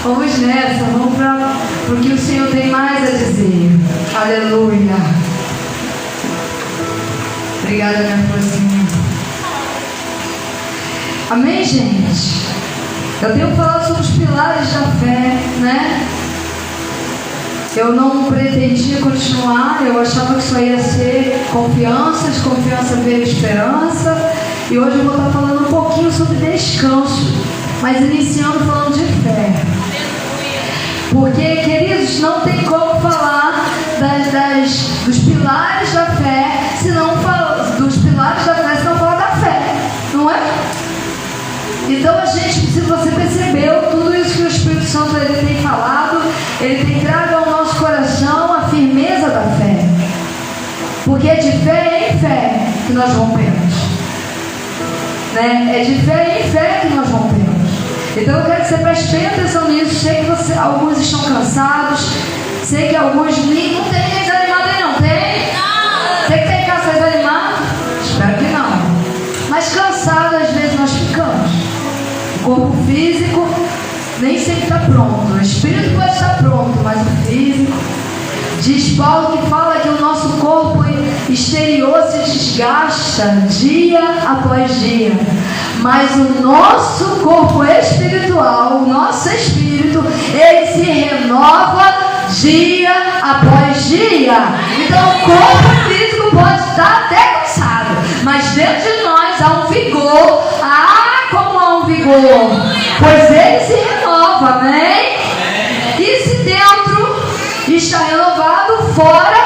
Vamos nessa, vamos para o que o Senhor tem mais a dizer. Aleluia. Obrigada, minha florzinha. Amém, gente? Eu tenho falado sobre os pilares da fé, né? Eu não pretendia continuar, eu achava que só ia ser confiança, de confiança veio esperança. E hoje eu vou estar falando um pouquinho sobre descanso, mas iniciando falando de fé. Porque, queridos, não tem como falar dos pilares da fé se não falar da fé, não é? Então você percebeu tudo isso que o Espírito Santo ele tem falado, ele tem trago ao nosso coração a firmeza da fé. Porque é de fé em fé que nós rompemos, né? É de fé em fé que nós rompemos. Então eu quero que você preste bem atenção nisso. Sei que alguns estão cansados, sei que alguns não tem nem desanimado aí não, tem? Você que tem em casa desanimado? Espero que não. Mas cansado às vezes nós ficamos. O corpo físico nem sempre está pronto. O espírito pode estar pronto, mas o físico. Diz Paulo que fala que o nosso corpo exterior se desgasta dia após dia. Mas o nosso corpo espiritual, o nosso espírito, ele se renova dia após dia. Então o corpo físico pode estar até cansado, mas dentro de nós há um vigor. Como há um vigor? Pois ele se renova, amém? E se dentro está renovado, fora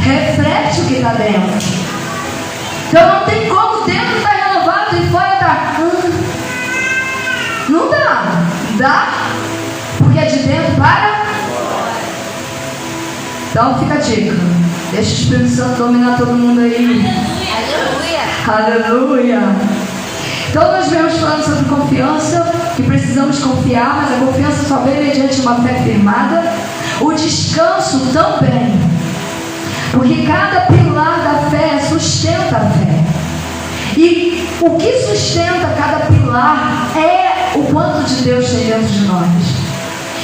reflete o que está dentro. Então não tem como dentro estar renovado e fora está. Não dá. Dá? Porque é de dentro para. Então fica a dica. Deixa o Espírito Santo dominar todo mundo aí. Aleluia. Aleluia. Então nós viemos falando sobre confiança, que precisamos confiar, mas a confiança só vem mediante uma fé firmada. O descanso também, porque cada pilar da fé sustenta a fé. E o que sustenta cada pilar é o quanto de Deus tem dentro de nós.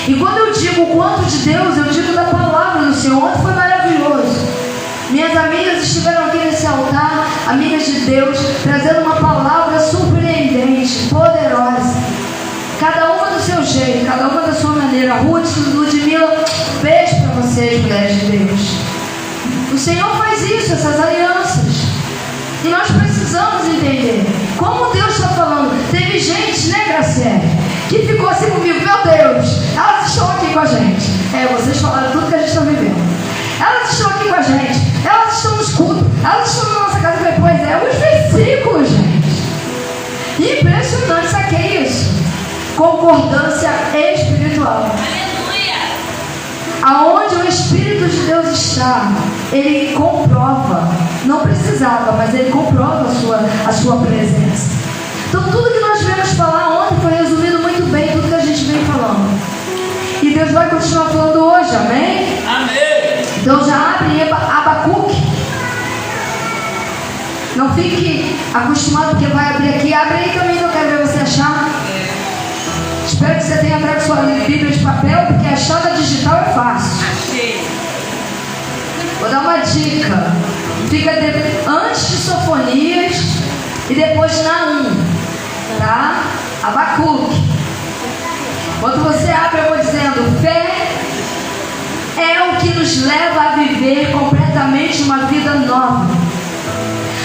E quando eu digo o quanto de Deus, eu digo da palavra do Senhor. Ontem foi maravilhoso. Minhas amigas estiveram aqui nesse altar, amigas de Deus, trazendo uma palavra surpreendente, poderosa. Cada uma do seu jeito, cada uma da sua maneira. Ruth, Ludmila, beijo para vocês, mulheres de Deus. O Senhor faz isso, essas alianças. E nós precisamos entender como Deus está falando. Teve gente, né, Graciele, que ficou assim comigo. Meu Deus, elas estão aqui com a gente. Vocês falaram tudo que a gente está vivendo. Elas estão aqui com a gente, elas estão no escudo, elas estão na nossa casa. Pois os versículos, gente. Impressionante, isso aqui é isso. Concordância espiritual. Aleluia. Aonde o Espírito de Deus está, ele comprova. Não precisava, mas ele comprova a sua presença. Então tudo que nós viemos falar ontem foi resumido muito bem, tudo que a gente vem falando. E Deus vai continuar falando hoje, amém? Amém. Então já abre Abacuque. Não fique acostumado porque vai abrir aqui. Abre aí também que eu quero ver você achar. Espero que você tenha trago sua Bíblia de papel, porque achar da digital é fácil. Vou dar uma dica. Fica antes de Sofonias e depois Naum. Tá? Abacuque. Quando você abre, eu vou dizendo: fé é o que nos leva a viver completamente uma vida nova.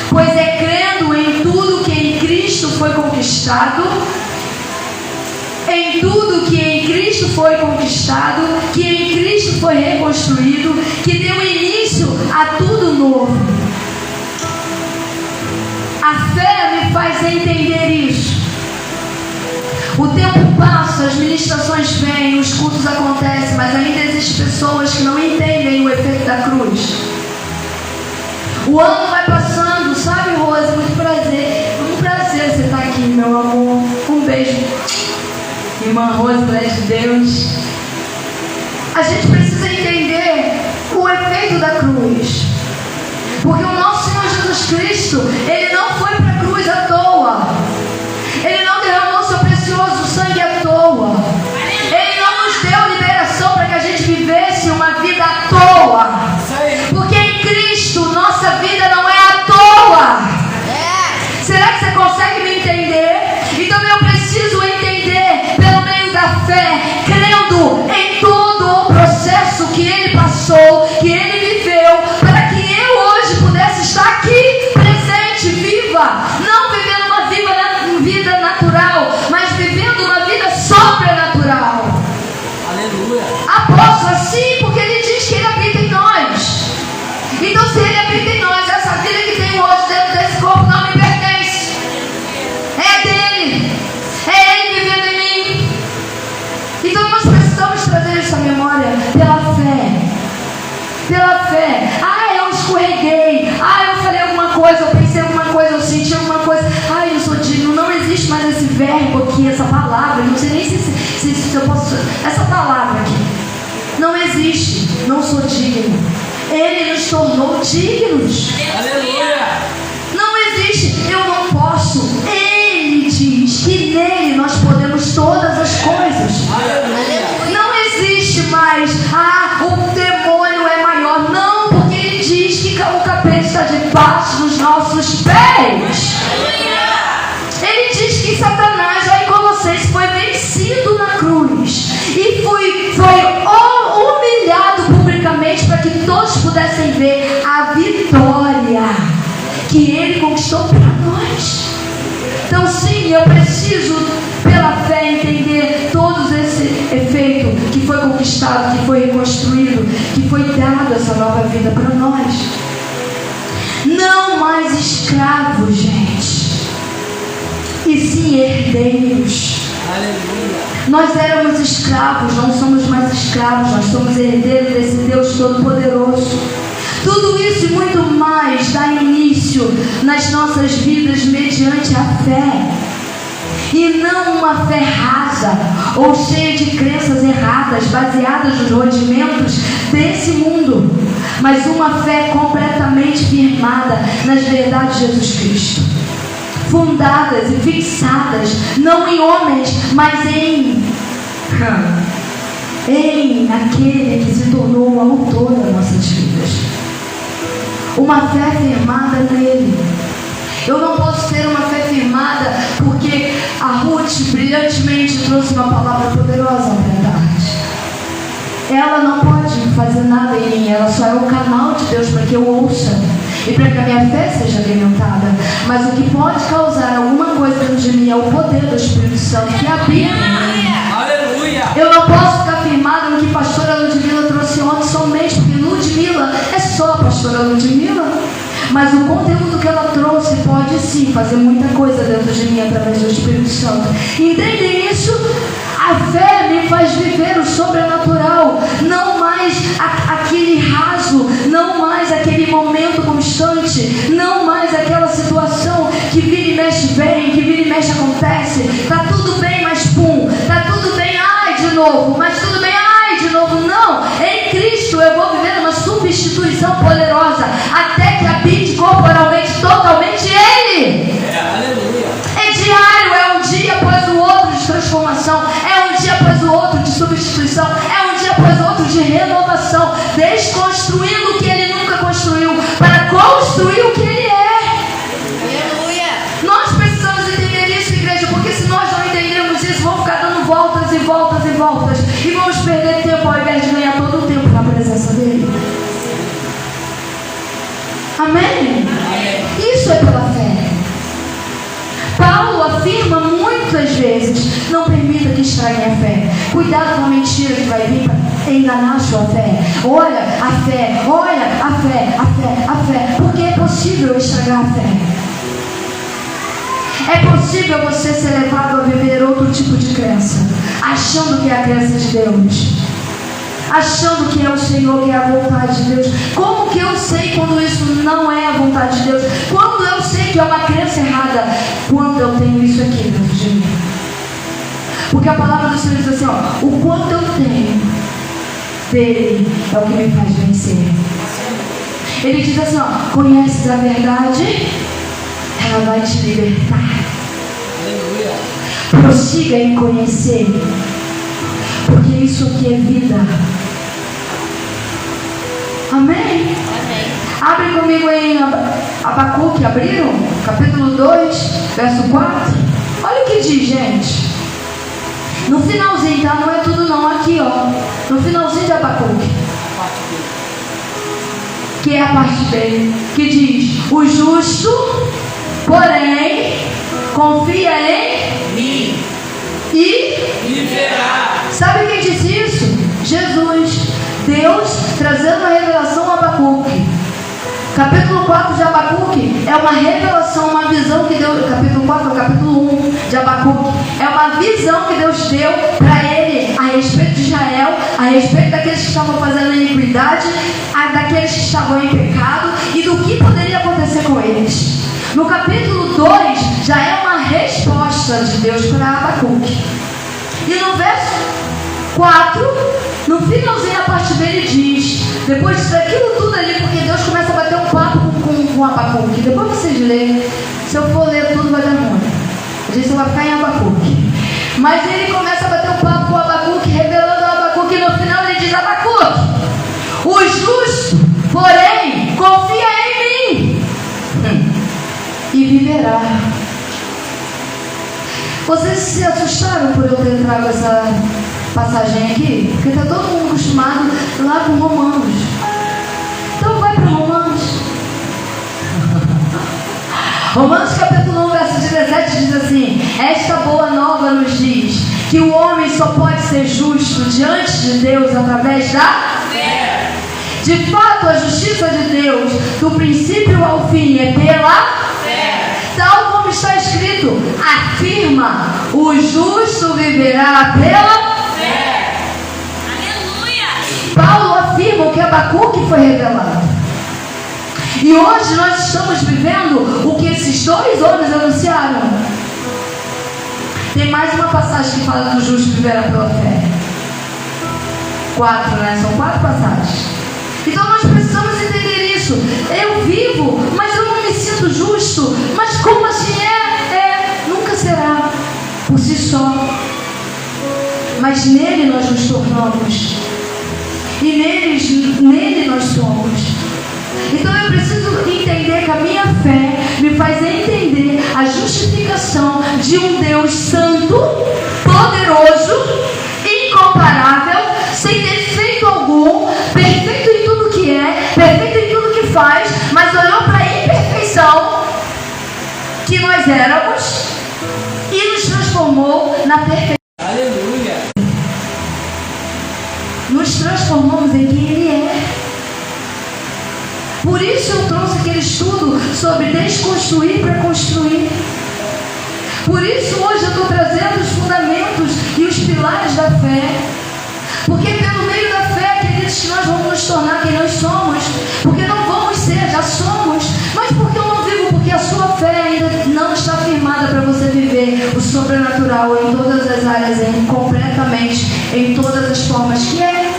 Pois é crendo em tudo que em Cristo foi conquistado, em tudo que em Cristo foi conquistado, que em Cristo foi reconstruído, que deu início a tudo novo. A fé me faz entender isso. O tempo passa, as ministrações vêm, os cultos acontecem, mas ainda existem pessoas que não entendem o efeito da cruz. O ano vai passando, sabe, Rose? Muito prazer. Um prazer você estar aqui, meu amor. Um beijo, irmã Rose, mulher de Deus. A gente precisa entender o efeito da cruz. Porque o nosso Senhor Jesus Cristo, ele não foi para a cruz à toa. Ele não derramou seu precioso sangue à toa. Ele não nos viva, não vivendo uma vida natural, mas vivendo uma vida sobrenatural. Aleluia. Apóstolo, assim, porque ele diz que ele habita em nós. Então, se ele habita em nós, essa vida que tem hoje dentro desse corpo não me pertence. É dele. É ele vivendo em mim. Então, nós precisamos trazer isso à memória pela fé. Pela fé. Ah, eu escorreguei. Ah, eu falei alguma coisa, eu pensei alguma coisa, eu senti alguma coisa. Ah, eu sou digno. Não existe mais esse verbo aqui, essa palavra. Não sei nem se eu posso. Essa palavra aqui. Não existe. Não sou digno. Ele nos tornou dignos. Aleluia. Não existe. Eu não posso. Ele diz que nele nós podemos todas as coisas. Aleluia. Não existe mais. Ah, o demônio é maior. Não, porque ele diz que o capeta está debaixo dos nossos pés. Ele diz que Satanás, lá em Colossenses, foi vencido na cruz e foi humilhado publicamente para que todos pudessem ver a vitória que ele conquistou para nós. Então, sim, eu preciso, pela fé, entender todo esse efeito que foi conquistado, que foi reconstruído, que foi dado essa nova vida para nós. Não mais escravos, gente, e sim herdeiros. Aleluia. Nós éramos escravos, não somos mais escravos, nós somos herdeiros desse Deus Todo-Poderoso. Tudo isso e muito mais dá início nas nossas vidas mediante a fé. E não uma fé rasa ou cheia de crenças erradas, baseadas nos rudimentos desse mundo, mas uma fé completamente firmada nas verdades de Jesus Cristo, fundadas e fixadas não em homens, mas em aquele que se tornou o autor das nossas vidas. Uma fé firmada nele. Eu não posso ter uma fé firmada porque a Ruth brilhantemente trouxe uma palavra poderosa à verdade. Ela não pode fazer nada em mim, ela só é o canal de Deus para que eu ouça e para que a minha fé seja alimentada. Mas o que pode causar alguma coisa dentro de mim é o poder do Espírito Santo que habita em mim. Aleluia. Eu não posso ficar firmada no que a pastora Ludmila trouxe ontem somente, porque Ludmila é só a pastora Ludmila. Mas o conteúdo que ela trouxe pode sim fazer muita coisa dentro de mim através do Espírito Santo. Entendem isso? A fé me faz viver o sobrenatural, não mais aquele raso, não mais aquele momento constante, não mais aquela situação que vira e mexe vem, que vira e mexe acontece. Tá tudo bem, mas pum, tá tudo bem, ai de novo, mas tudo bem, ai de novo. Não, em Cristo eu vou viver uma substituição poderosa até que habite corporalmente totalmente Ele. Aleluia. É diário, é um dia após o outro de transformação, é um dia após o outro de substituição, é um dia após o outro de renovação, desconstruindo o que Ele nunca construiu para construir o que Ele é. Aleluia. Nós precisamos entender isso, igreja, porque se nós não entendermos isso, vamos ficar dando voltas e voltas e voltas e vamos perder tempo ao invés de ganhar todo o tempo na presença dEle. Amém? Isso é pela fé. Paulo afirma muitas vezes: não permita que estrague a fé. Cuidado com a mentira que vai vir para enganar a sua fé. Olha a fé, olha a fé, a fé, a fé. Porque é possível estragar a fé. É possível você ser levado a viver outro tipo de crença, achando que é a crença de Deus, achando que é o Senhor, que é a vontade de Deus. Como que eu sei quando isso não é a vontade de Deus? Quando eu sei que é uma crença errada? Quando eu tenho isso aqui dentro de mim. Porque a palavra do Senhor diz assim, ó, o quanto eu tenho dele é o que me faz vencer. Ele diz assim, ó, conheces a verdade, ela vai te libertar. Aleluia. Prossiga em conhecer, porque isso aqui é vida. Amém? Amém. Abre comigo em Abacuque, abriram? Capítulo 2, verso 4. Olha o que diz, gente. No finalzinho, tá? Não é tudo não, aqui ó. No finalzinho de Abacuque, que é a parte B, que diz: o justo, porém, confia em mim e viverá. Sabe quem disse isso? Jesus. Deus trazendo a revelação a Abacuque. Capítulo 4 de Abacuque é uma revelação, uma visão que Deus... Capítulo 4 é o capítulo 1 de Abacuque. É uma visão que Deus deu para ele a respeito de Israel, a respeito daqueles que estavam fazendo iniquidade, daqueles que estavam em pecado e do que poderia acontecer com eles. No capítulo 2 já é uma resposta de Deus para Abacuque. E no verso 4, no finalzinho a parte dele diz, depois daquilo tudo ali, porque Deus começa a bater um papo com Abacuque. Depois vocês lerem, se eu for ler tudo vai dar muito. A gente só vai ficar em Abacuque. Mas ele começa a bater um papo com Abacuque, revelando a Abacuque, e no final ele diz: Abacuque, o justo, porém, confia em mim e viverá. Vocês se assustaram por eu ter trago essa passagem aqui? Porque está todo mundo acostumado lá com Romanos. Então vai para Romanos. Romanos capítulo 1, verso 17 diz assim: esta boa nova nos diz que o homem só pode ser justo diante de Deus através da fé. De fato, a justiça de Deus, do princípio ao fim, é pela fé. Tal como está escrito, afirma: o justo viverá pela fé. Aleluia! Paulo afirma o que Abacuque foi revelado. E hoje nós estamos vivendo o que esses dois homens anunciaram. Tem mais uma passagem que fala que o justo viverá pela fé. 4, né? São 4 passagens. Então nós precisamos entender isso. Eu vivo, mas eu não me sinto justo. Mas como assim nunca será por si só. Mas nele nós nos tornamos. E nele nós somos. Então eu preciso entender que a minha fé me faz entender a justificação de um Deus santo, poderoso, incomparável, sem defeito algum, perfeito em tudo que é, perfeito em tudo que faz, mas olhou para a imperfeição que nós éramos e nos transformou na perfeição. Aleluia! Nos transformamos em quem Ele é. Por isso eu trouxe aquele estudo sobre desconstruir para construir. Por isso hoje eu estou trazendo os fundamentos e os pilares da fé. Porque pelo meio da fé, queridos, que nós vamos nos tornar quem nós somos. Porque não vamos ser, já somos. Mas por que eu não vivo? Porque a sua fé ainda não está firmada para você viver o sobrenatural em todas as áreas, completamente, em todas as formas que é.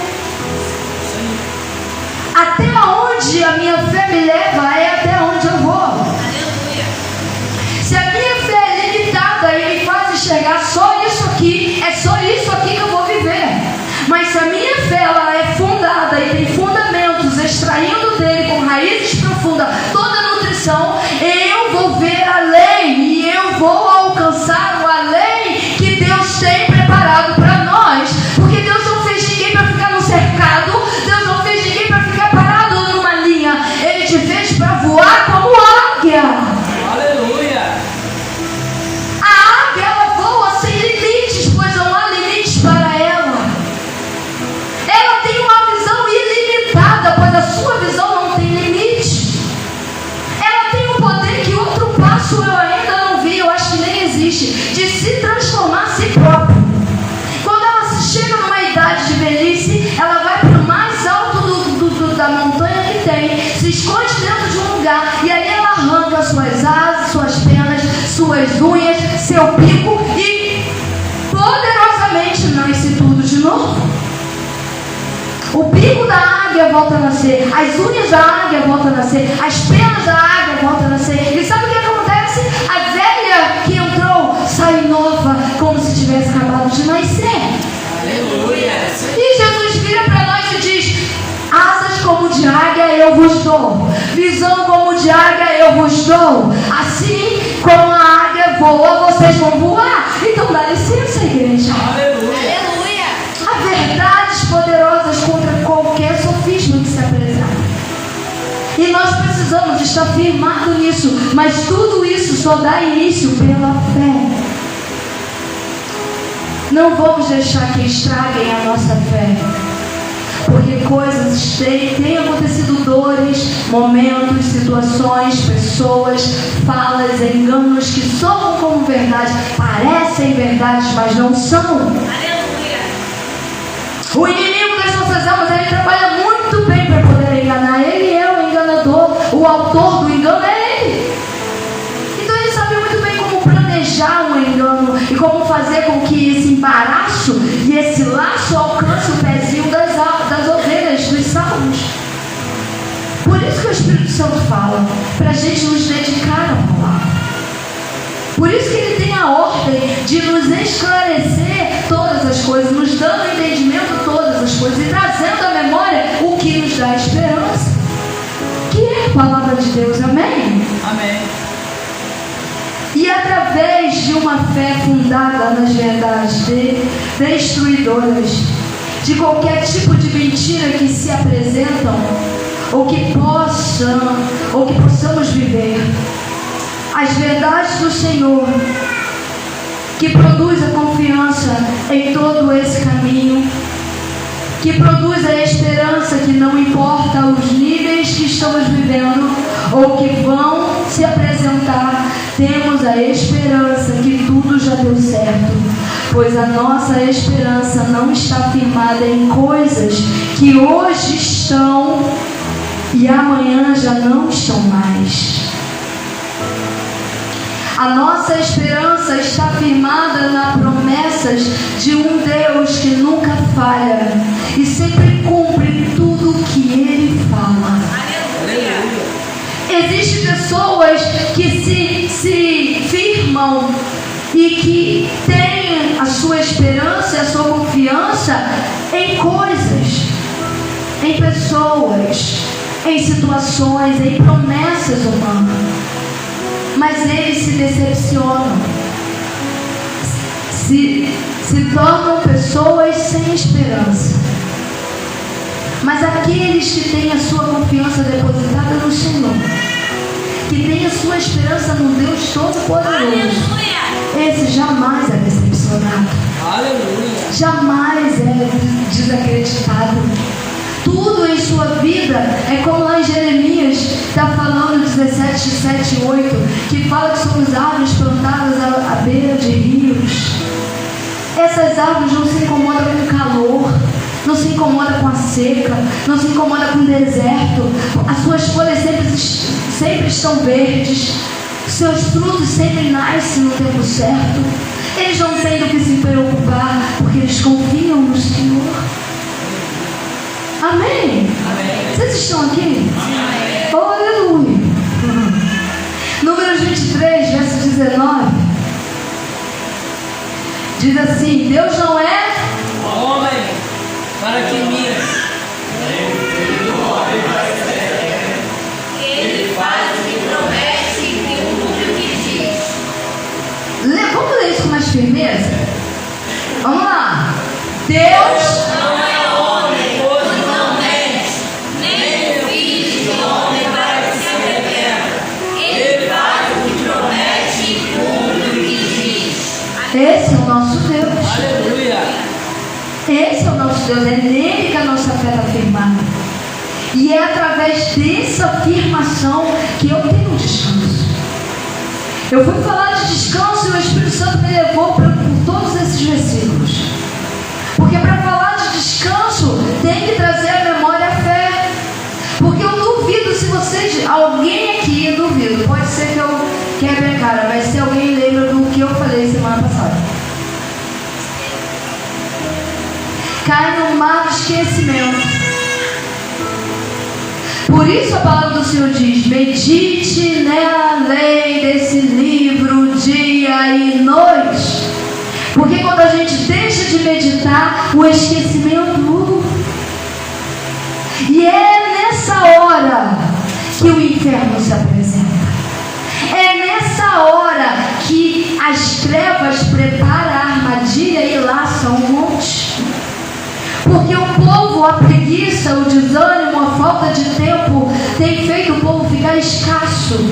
Até onde a minha fé me leva é até onde eu vou. Aleluia! Se a minha fé é limitada e me faz enxergar só isso aqui, é só isso aqui que eu vou viver. Mas se a minha fé ela é fundada e tem fundamentos, extraindo dele com raízes profundas toda a nutrição, eu vou ver além e eu vou alcançar o além que Deus tem preparado para nós. Porque Deus não fez ninguém para ficar no cercado, Deus não fez ninguém para ficar parado numa linha, Ele te fez para voar como águia. Aleluia! A águia ela voa sem limites, pois não há limites para ela. Ela tem uma visão ilimitada, pois a sua visão não tem limite. Ela tem um poder que outro passo eu ainda não vi, eu acho que nem existe, de se transformar a si própria. Quando ela se chega numa idade de velhice, ela vai para o mais alto da montanha que tem, se esconde dentro de um lugar e aí ela arranca suas asas, suas penas, suas unhas, seu pico e poderosamente nasce tudo de novo. O bico da águia volta a nascer, as unhas da águia voltam a nascer, as penas da águia voltam a nascer. E sabe o que acontece? A velha que entrou sai nova, como se tivesse acabado de nascer. Aleluia! E Jesus vira para nós e diz: asas como de águia eu vos dou, visão como de águia eu vos dou. Assim como a águia voa, vocês vão voar. Então dá licença, igreja. Aleluia! Aleluia! Há verdades poderosas contra qualquer sofisma que se apresenta. E nós precisamos estar firmados nisso. Mas tudo isso só dá início isso pela fé. Não vamos deixar que estraguem a nossa fé, porque coisas têm acontecido, dores, momentos, situações, pessoas, falas, enganos que soam como verdade, parecem verdades, mas não são. Aleluia. O inimigo das nossas almas, ele trabalha muito bem para poder enganar. Ele é o enganador, o autor do engano é ele. Então ele sabe muito bem como planejar um engano e como fazer com que esse embaraço e esse laço alcance o pezinho das ovelhas, dos salmos. Por isso que o Espírito Santo fala, para a gente nos dedicar à palavra. Por isso que ele tem a ordem de nos esclarecer todas as coisas, nos dando entendimento de todas as coisas e trazendo à memória o que nos dá esperança, que é a palavra de Deus. Amém? Amém. E através de uma fé fundada nas verdades destruidoras de qualquer tipo de mentira que se apresentam ou que possamos viver, as verdades do Senhor, que produz a confiança em todo esse caminho, que produz a esperança que não importa os níveis que estamos vivendo ou que vão se apresentar, temos a esperança que tudo já deu certo, pois a nossa esperança não está firmada em coisas que hoje estão e amanhã já não estão mais. A nossa esperança está firmada nas promessas de um Deus que nunca falha e sempre cumpre tudo o que Ele fala. Aleluia. Existem pessoas que se firmam e que têm a sua esperança e a sua confiança em coisas, em pessoas, em situações, em promessas humanas. Mas eles se decepcionam, se tornam pessoas sem esperança. Mas aqueles que têm a sua confiança depositada no Senhor, que têm a sua esperança no Deus Todo-Poderoso, Aleluia. esse jamais é decepcionado. Aleluia. Jamais é desacreditado. Tudo em sua vida é como lá em Jeremias está falando 17, 7 e 8, que fala que somos árvores plantadas à beira de rios. Essas árvores não se incomodam com o calor, não se incomodam com a seca, não se incomodam com o deserto. As suas folhas sempre estão verdes, seus frutos sempre nascem no tempo certo. Eles não têm do que se preocupar, porque eles confiam no Senhor. Amém? Amém. Vocês estão aqui? Amém. Oh, aleluia. Números 23, verso 19. Diz assim: Deus não é Homem, para que minta. Ele faz o que promete e cumpre o que diz. Vamos ler isso com mais firmeza? Vamos lá. Deus Não é homem, pois não mente, nem filho de homem para que se arrependa. Ele faz o que promete e cumpre o que diz. Esse é o nosso Deus. Aleluia. Esse é o nosso Deus. É nele que a nossa fé está firmada. E é através dessa afirmação que eu tenho descanso. Eu fui falar de descanso e o Espírito Santo me levou por todos esses versículos. Porque para falar de descanso tem que trazer à memória a fé. Porque eu duvido se vocês, alguém aqui, eu duvido, pode ser que eu quebre a cara, mas se alguém lembra do que eu falei semana passada, cai no mar do esquecimento. Por isso a palavra do Senhor diz: medite na lei desse livro dia e noite. Porque quando a gente deixa de meditar, o esquecimento. E é nessa hora que o inferno se apresenta. É nessa hora que as trevas preparam a armadilha e laçam um monte. Porque o povo, a preguiça, o desânimo, a falta de tempo tem feito o povo ficar escasso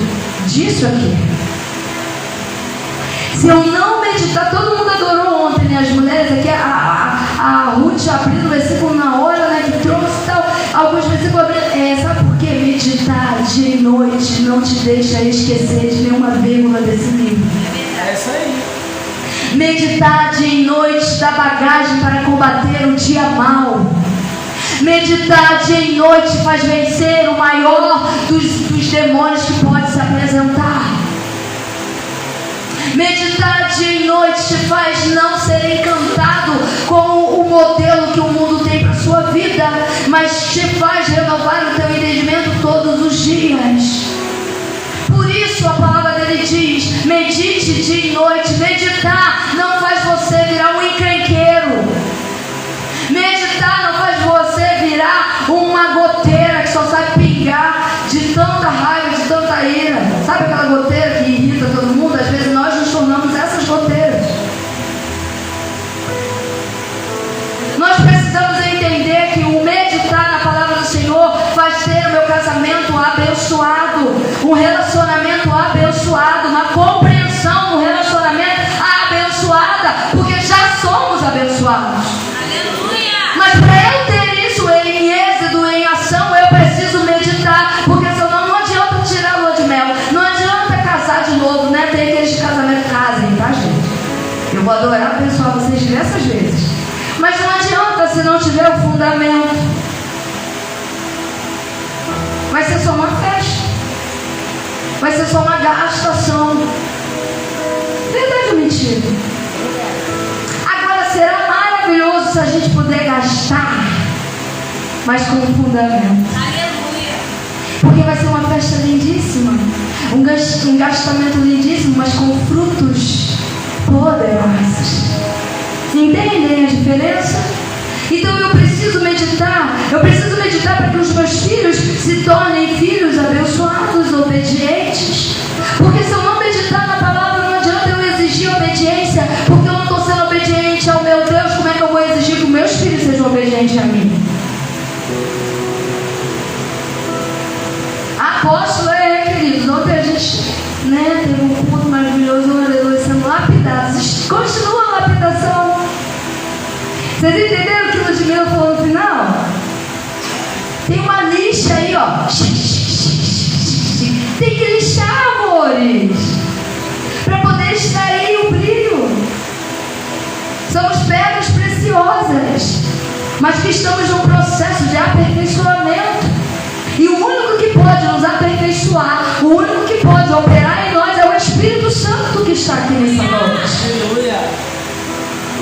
disso aqui. Se eu não meditar, todo mundo adorou ontem, né? As mulheres aqui, a Ruth abrindo o versículo na hora, né? Que trouxe tal, alguns versículos abrindo. Sabe por quê? Meditar dia e noite não te deixa esquecer de nenhuma vírgula desse livro. É isso aí. Meditar dia e noite dá bagagem para combater o dia mau. Meditar dia e noite faz vencer o maior dos demônios que pode se apresentar. Meditar dia e noite te faz não ser encantado com o modelo que o mundo tem para a sua vida, mas te faz renovar o teu entendimento todos os dias. Por isso a palavra dele diz: medite dia e noite. Meditar não faz você virar um encrenqueiro. Meditar não faz você virar uma goteira que só sabe pingar de tanta raiva, de tanta ira. Sabe aquela goteira que irrita todo mundo? Às vezes nós nos tornamos essas goteiras. Nós precisamos entender que o meditar na palavra do Senhor faz ter o meu casamento abençoado, um relacionamento abençoado, uma compreensão do relacionamento abençoada, porque já somos abençoados. Mas para eu ter isso em êxito, em ação, eu preciso meditar, porque senão não adianta tirar a lua de mel, não adianta casar de novo, né? Tem aqueles de casamento, casem, tá, gente? Eu vou adorar abençoar vocês diversas vezes, mas não adianta se não tiver o fundamento. Vai ser só uma festa, vai ser só uma gastação. Verdade ou mentira? Agora será maravilhoso se a gente puder gastar, mas com fundamento. Aleluia. Porque vai ser uma festa lindíssima, um gastamento lindíssimo, mas com frutos poderosos. Entendem a diferença? Então eu preciso meditar para que os meus filhos se tornem filhos abençoados, obedientes. Porque se eu não meditar na palavra, não adianta eu exigir obediência, porque eu não estou sendo obediente ao meu Deus. Como é que eu vou exigir que os meus filhos sejam obedientes a mim? Apóstolo, queridos, ontem a gente, né, teve um culto maravilhoso, aleluia, sendo lapidados. Continua a lapidação. Vocês entenderam o que o Ludmila falou no final? Tem uma lixa aí, ó. Tem que lixar, amores, para poder extrair o brilho. Somos pedras preciosas, mas que estamos num processo de aperfeiçoamento. E o único que pode nos aperfeiçoar, o único que pode operar em nós é o Espírito Santo que está aqui nessa noite. Aleluia.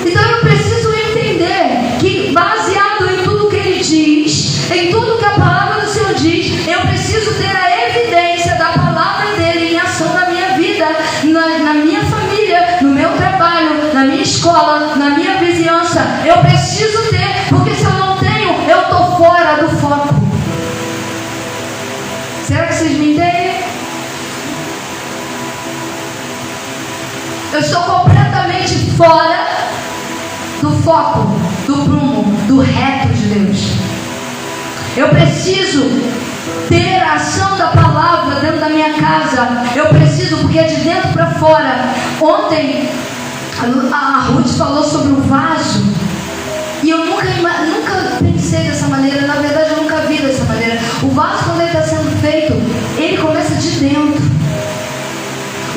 Então eu preciso entender que, baseado em tudo que ele diz, em tudo que a palavra do Senhor diz, eu preciso ter a evidência da palavra dele em ação na minha vida, na minha família, no meu trabalho, na minha escola, na minha vizinhança. Eu preciso ter, porque se eu não tenho, eu estou fora do foco. Será que vocês me entendem? Eu estou completamente fora do foco, do prumo, do reto de Deus. Eu preciso ter a ação da palavra dentro da minha casa. Eu preciso, porque é de dentro para fora. Ontem a Ruth falou sobre o vaso, e eu nunca pensei dessa maneira. Na verdade, eu nunca vi dessa maneira. O vaso, quando ele está sendo feito, ele começa de dentro.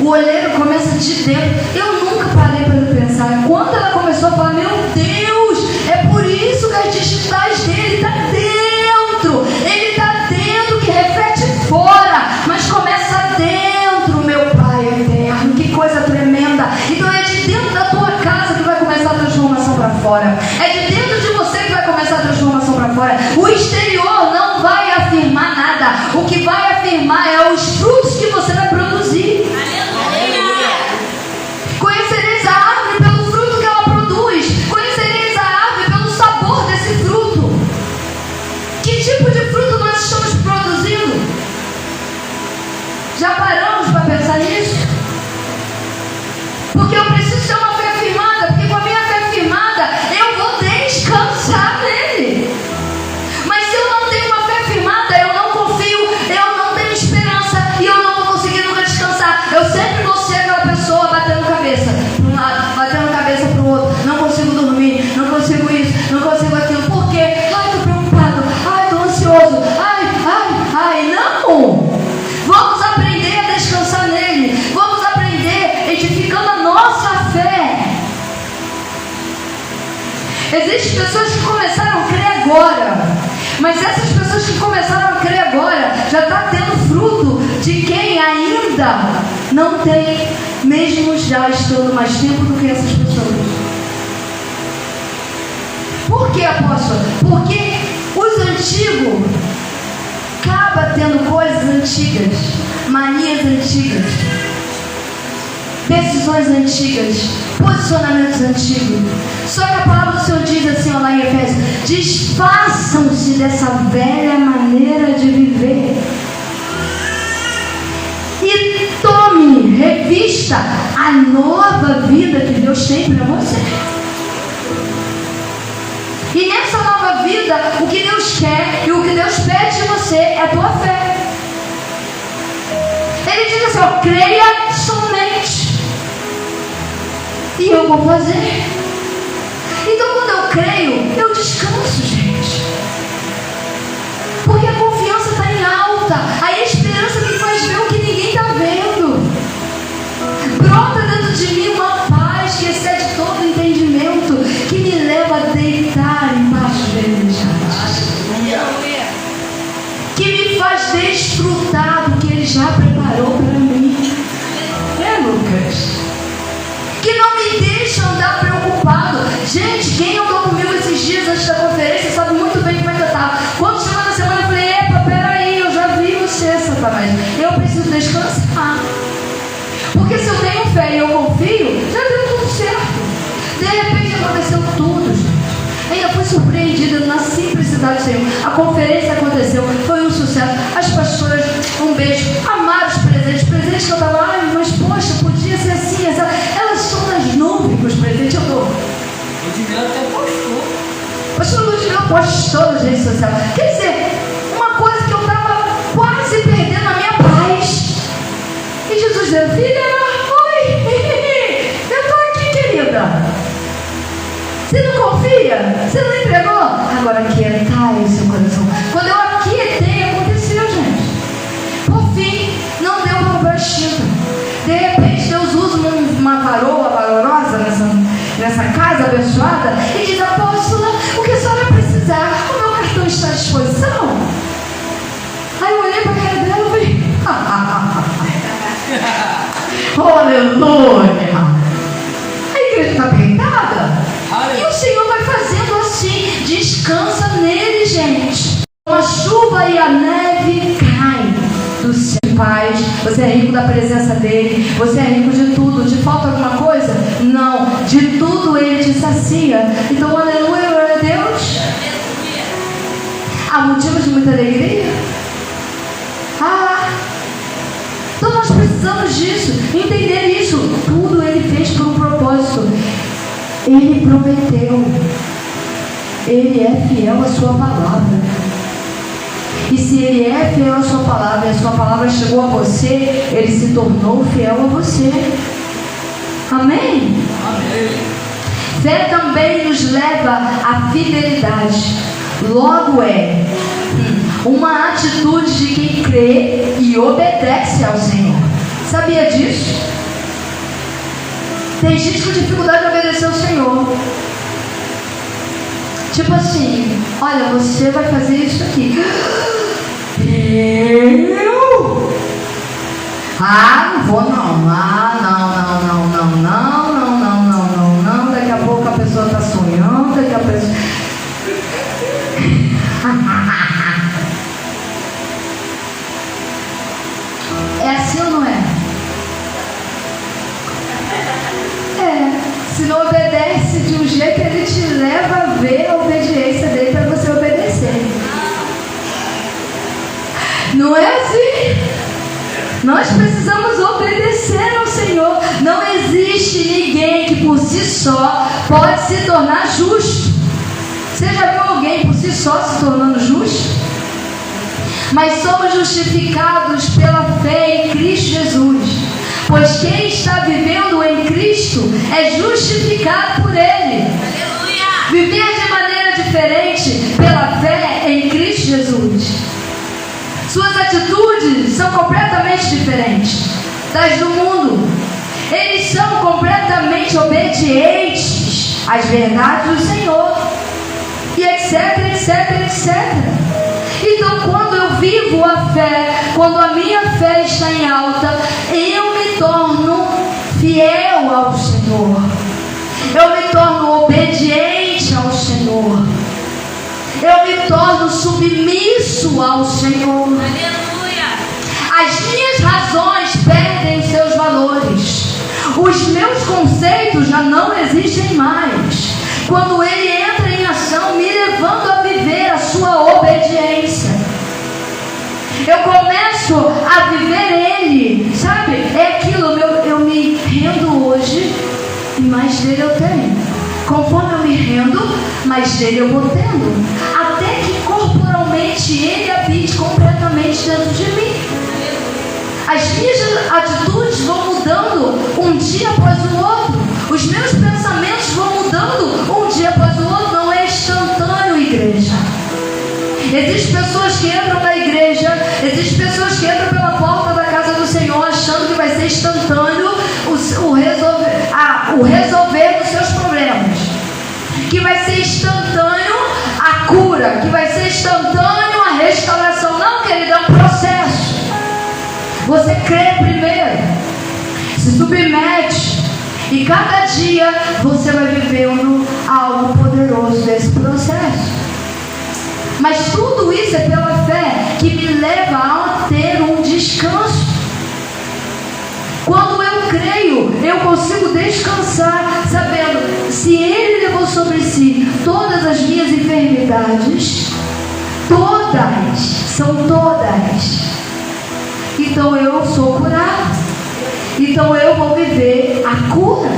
O olheiro começa de dentro. Eu nunca parei para pensar. Quando ela começou a falar, meu Deus, é por isso que as digitais dele está dentro. Ele está dentro, que reflete fora, mas começa dentro, meu Pai eterno. Que coisa tremenda. Então é de dentro da tua casa que vai começar a transformação para fora. É de dentro de você que vai começar a transformação para fora. O exterior não vai afirmar nada. O que vai afirmar é os frutos que você vai produzir. Conhecereis a árvore pelo fruto que ela produz. Conhecereis a árvore pelo sabor desse fruto. Que tipo de fruto nós estamos produzindo? Já paramos para pensar nisso? Porque eu preciso ter uma fé firmada. Porque com a minha fé firmada, eu vou Existem pessoas que começaram a crer agora, mas essas pessoas que começaram a crer agora já está tendo fruto de quem ainda não tem, mesmo já estando mais tempo do que essas pessoas. Por que, apóstolo? Porque os antigos acabam tendo coisas antigas, manias antigas, decisões antigas, posicionamentos antigos. Só que a palavra do Senhor diz assim, ó, lá em Efésios: desfaçam-se dessa velha maneira de viver e tome, revista a nova vida que Deus tem para você. E nessa nova vida, o que Deus quer e o que Deus pede de você é a tua fé. Ele diz assim, ó, creia somente e eu vou fazer. Então quando eu creio, eu descanso, gente. Porque a confiança está em alta. A esperança me faz ver o que ninguém está vendo. Brota dentro de mim uma paz que excede todo entendimento, que me leva a deitar embaixo dele, que me faz desfrutar do que ele já preparou para mim. Lucas? Que não me deixa andar preocupado. Gente, quem andou comigo esses dias antes da conferência sabe muito bem como é que eu estava. Quando chegou na semana eu falei, epa, peraí, eu já vi você, Satanás. Eu preciso descansar. Porque se eu tenho fé e eu confio, já deu tudo certo. De repente aconteceu tudo, gente. Ainda fui surpreendida na simplicidade do Senhor. A conferência aconteceu, foi um sucesso. As pastoras, um beijo, amaram os presentes que eu estava, ai, mas poxa, podia ser assim, essa. Elas estão nas nuvens com os presentes, eu dou. O Ludmila até postou. Pastor Ludmila postou nas redes sociais. Quer dizer, uma coisa que eu estava quase perdendo a minha paz. E Jesus disse, filha, oi, eu estou aqui, querida. Você não confia? Você não entregou? Agora aquietai o seu coração. Quando eu aquietei, aconteceu, gente. Por fim, não deu para comprar extinta. De repente, Deus usa uma varoa valorosa nessa casa abençoada e diz, apóstola, o que a senhora precisar? O meu cartão está à disposição. Aí eu olhei para a cara dela e falei, aleluia. A igreja está peitada. E o Senhor vai fazendo assim. Descansa nele, gente. A chuva e a neve caem do céu. Paz, você é rico da presença dele. Você é rico de tudo. Te falta alguma coisa? Não. De tudo ele te sacia. Então, aleluia, glória a Deus. Há motivos de muita alegria? Então nós precisamos disso. Entender isso. Tudo ele fez por um propósito. Ele prometeu. Ele é fiel à sua palavra. E se ele é fiel à sua palavra e a sua palavra chegou a você, ele se tornou fiel a você. Amém? Amém. Fé também nos leva à fidelidade. Logo é uma atitude de quem crê e obedece ao Senhor. Sabia disso? Tem gente com dificuldade de obedecer ao Senhor. Tipo assim, olha, você vai fazer isso aqui. Eu? Não vou não. Não. Daqui a pouco a pessoa está sonhando, daqui a pessoa... É assim ou não é? Se não obedece de um jeito, ele te leva a ver a obediência dele para você obedecer. Não é assim? Nós precisamos obedecer ao Senhor. Não existe ninguém que por si só pode se tornar justo. Você já viu alguém por si só se tornando justo? Mas somos justificados pela fé em Cristo Jesus. Pois quem está vivendo em Cristo é justificado por Ele. Aleluia. Viver de maneira diferente pela fé em Cristo Jesus. Suas atitudes são completamente diferentes das do mundo. Eles são completamente obedientes as verdades do Senhor, e etc, etc, etc. Então, quando eu vivo a fé, quando a minha fé está em alta, eu me torno fiel ao Senhor. Eu me torno obediente ao Senhor. Eu me torno submisso ao Senhor. Aleluia. As minhas razões perdem os seus valores. Os meus conceitos já não existem mais. Quando Ele entra em ação, me levando a viver a sua obediência, eu começo a viver Ele, sabe? É aquilo, eu me rendo hoje e mais dele eu tenho. Conforme eu me rendo, mais dele eu vou tendo, até que corporalmente Ele habite completamente dentro de mim. As minhas atitudes vão mudando um dia após o outro. Os meus pensamentos vão mudando um dia após o outro. Não é instantâneo, igreja. Existem pessoas que entram na igreja, existem pessoas que entram pela porta da casa do Senhor achando que vai ser instantâneo o resolver dos seus problemas, que vai ser instantâneo a cura, que vai ser instantâneo a restauração. Não, querido, é um processo. Você crê primeiro, se submete, e cada dia você vai vivendo algo poderoso desse processo. Mas tudo isso é pela fé que me leva a ter um descanso. Quando eu creio, eu consigo descansar, sabendo, se Ele levou sobre si todas as minhas enfermidades, são todas, então eu sou curado, então eu vou viver a cura.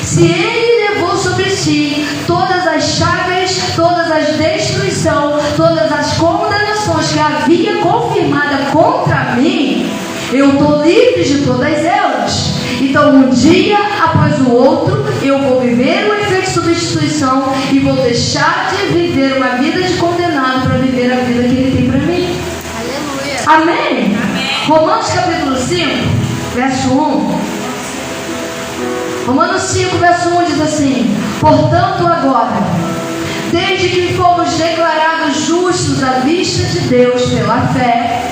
Se Ele levou sobre si todas as chagas, todas as destruições, todas as condenações que havia confirmada contra mim, eu estou livre de todas elas. Então, um dia após o outro, eu vou viver o efeito de substituição e vou deixar de viver uma vida de condenado para viver a vida que Ele tem para mim. Aleluia. Amém? Amém. Romanos capítulo 5, verso 1. Romanos 5, verso 1 diz assim: portanto, agora, desde que fomos declarados justos à vista de Deus pela fé,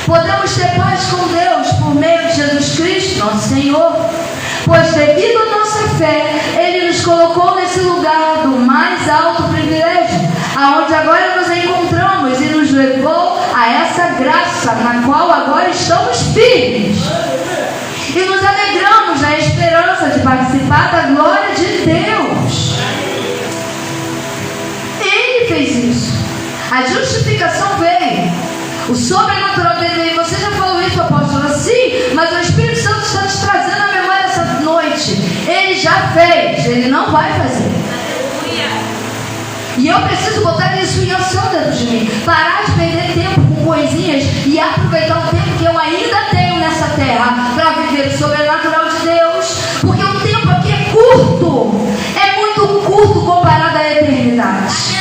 podemos ter paz com Deus por meio de Jesus Cristo, nosso Senhor. Pois devido à nossa fé, Ele nos colocou nesse lugar do mais alto privilégio, aonde agora nos encontramos, e nos levou a essa graça na qual agora estamos firmes. E nos alegramos na esperança de participar da glória de Deus. Ele fez isso. A justificação veio. O sobrenatural dele veio. Você já falou isso, apóstolo? Sim, mas o Espírito Santo está te trazendo à memória essa noite. Ele já fez, ele não vai fazer. E eu preciso botar isso em ação dentro de mim. Parar de perder tempo com coisinhas e aproveitar o tempo que eu ainda tenho nessa terra para viver o sobrenatural de Deus. Porque o tempo aqui é curto. É muito curto comparado à eternidade.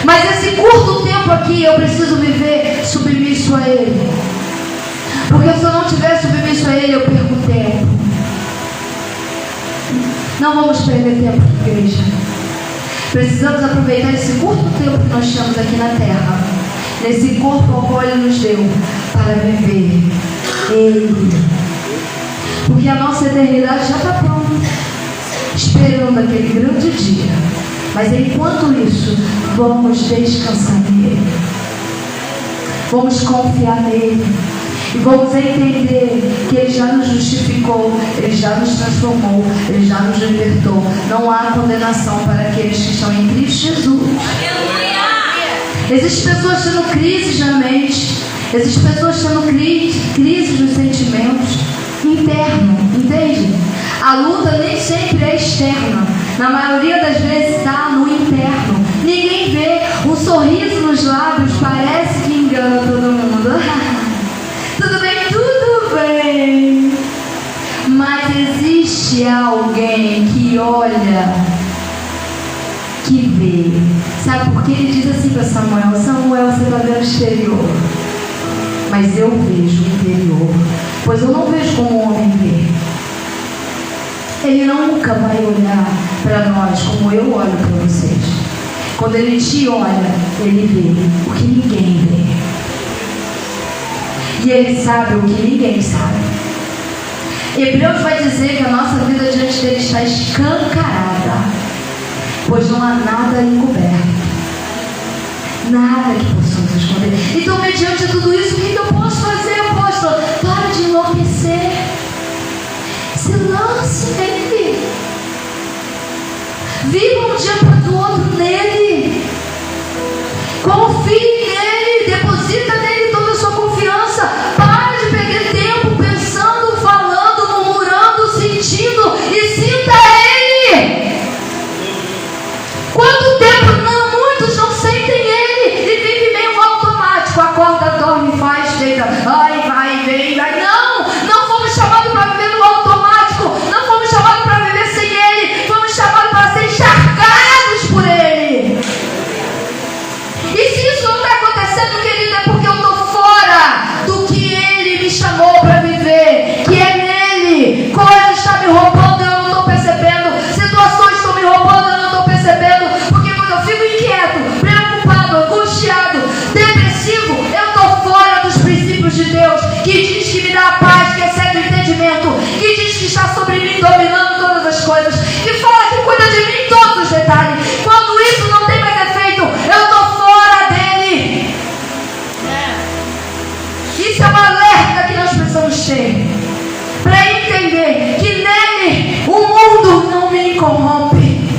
Mas esse curto tempo aqui eu preciso viver submisso a Ele. Porque se eu não estiver submisso a Ele, eu perco tempo. Não vamos perder tempo, igreja. Precisamos aproveitar esse curto tempo que nós temos aqui na terra, nesse corpo ao qual Ele nos deu, para viver Ele. Porque a nossa eternidade já está pronta, esperando aquele grande dia. Mas enquanto isso, vamos descansar nele, vamos confiar nele, e vamos entender que Ele já nos justificou, Ele já nos transformou, Ele já nos libertou. Não há condenação para aqueles que estão em Cristo Jesus. Existem pessoas tendo crises na mente, existem pessoas tendo crises nos sentimentos interno, entende? A luta nem sempre é externa, na maioria das vezes está no interno. Ninguém vê, um sorriso nos lábios parece que engana todo mundo. Tudo bem, tudo bem. Mas existe alguém que olha, que vê. Sabe por que ele diz assim para Samuel? Samuel, você está vendo o exterior, mas eu vejo o interior. Pois eu não vejo como o homem vê. Ele nunca vai olhar para nós como eu olho para vocês. Quando Ele te olha, Ele vê o que ninguém vê. E Ele sabe o que ninguém sabe. Hebreus vai dizer que a nossa vida diante dele está escancarada, pois não há nada encoberto, nada que possamos esconder. Então, mediante tudo isso, o que eu posso fazer, apóstolo? Para de enlouquecer. Se lance nele. Viva um dia para o outro nele. Confie nele. Deposita nele toda a sua confiança. Para de perder tempo pensando, falando, murmurando, sentindo. E sinta ele. Quanto tempo muitos não sentem ele e vivem meio automático. Acorda, dorme, faz, deita, vai, vem, vai. Não fomos chamados para viver no automático. Não fomos chamados para viver sem ele. Fomos chamados para ser encharcados por ele. E se isso não está acontecendo, querido, é porque eu estou fora do que ele me chamou para viver, que é nele. Coisas estão me roubando, eu não estou percebendo. Situações estão me roubando, eu não estou percebendo. Porque quando eu fico inquieto, preocupado, angustiado, depressivo, eu estou fora dos princípios de Deus, que diz que me dá a paz, que excede o entendimento, que diz que está sobre mim, dominando todas as coisas, que fala que cuida de mim em todos os detalhes. Quando isso não tem mais efeito, eu estou fora dele. Isso é uma alerta que nós precisamos ter, para entender que nele o mundo não me corrompe,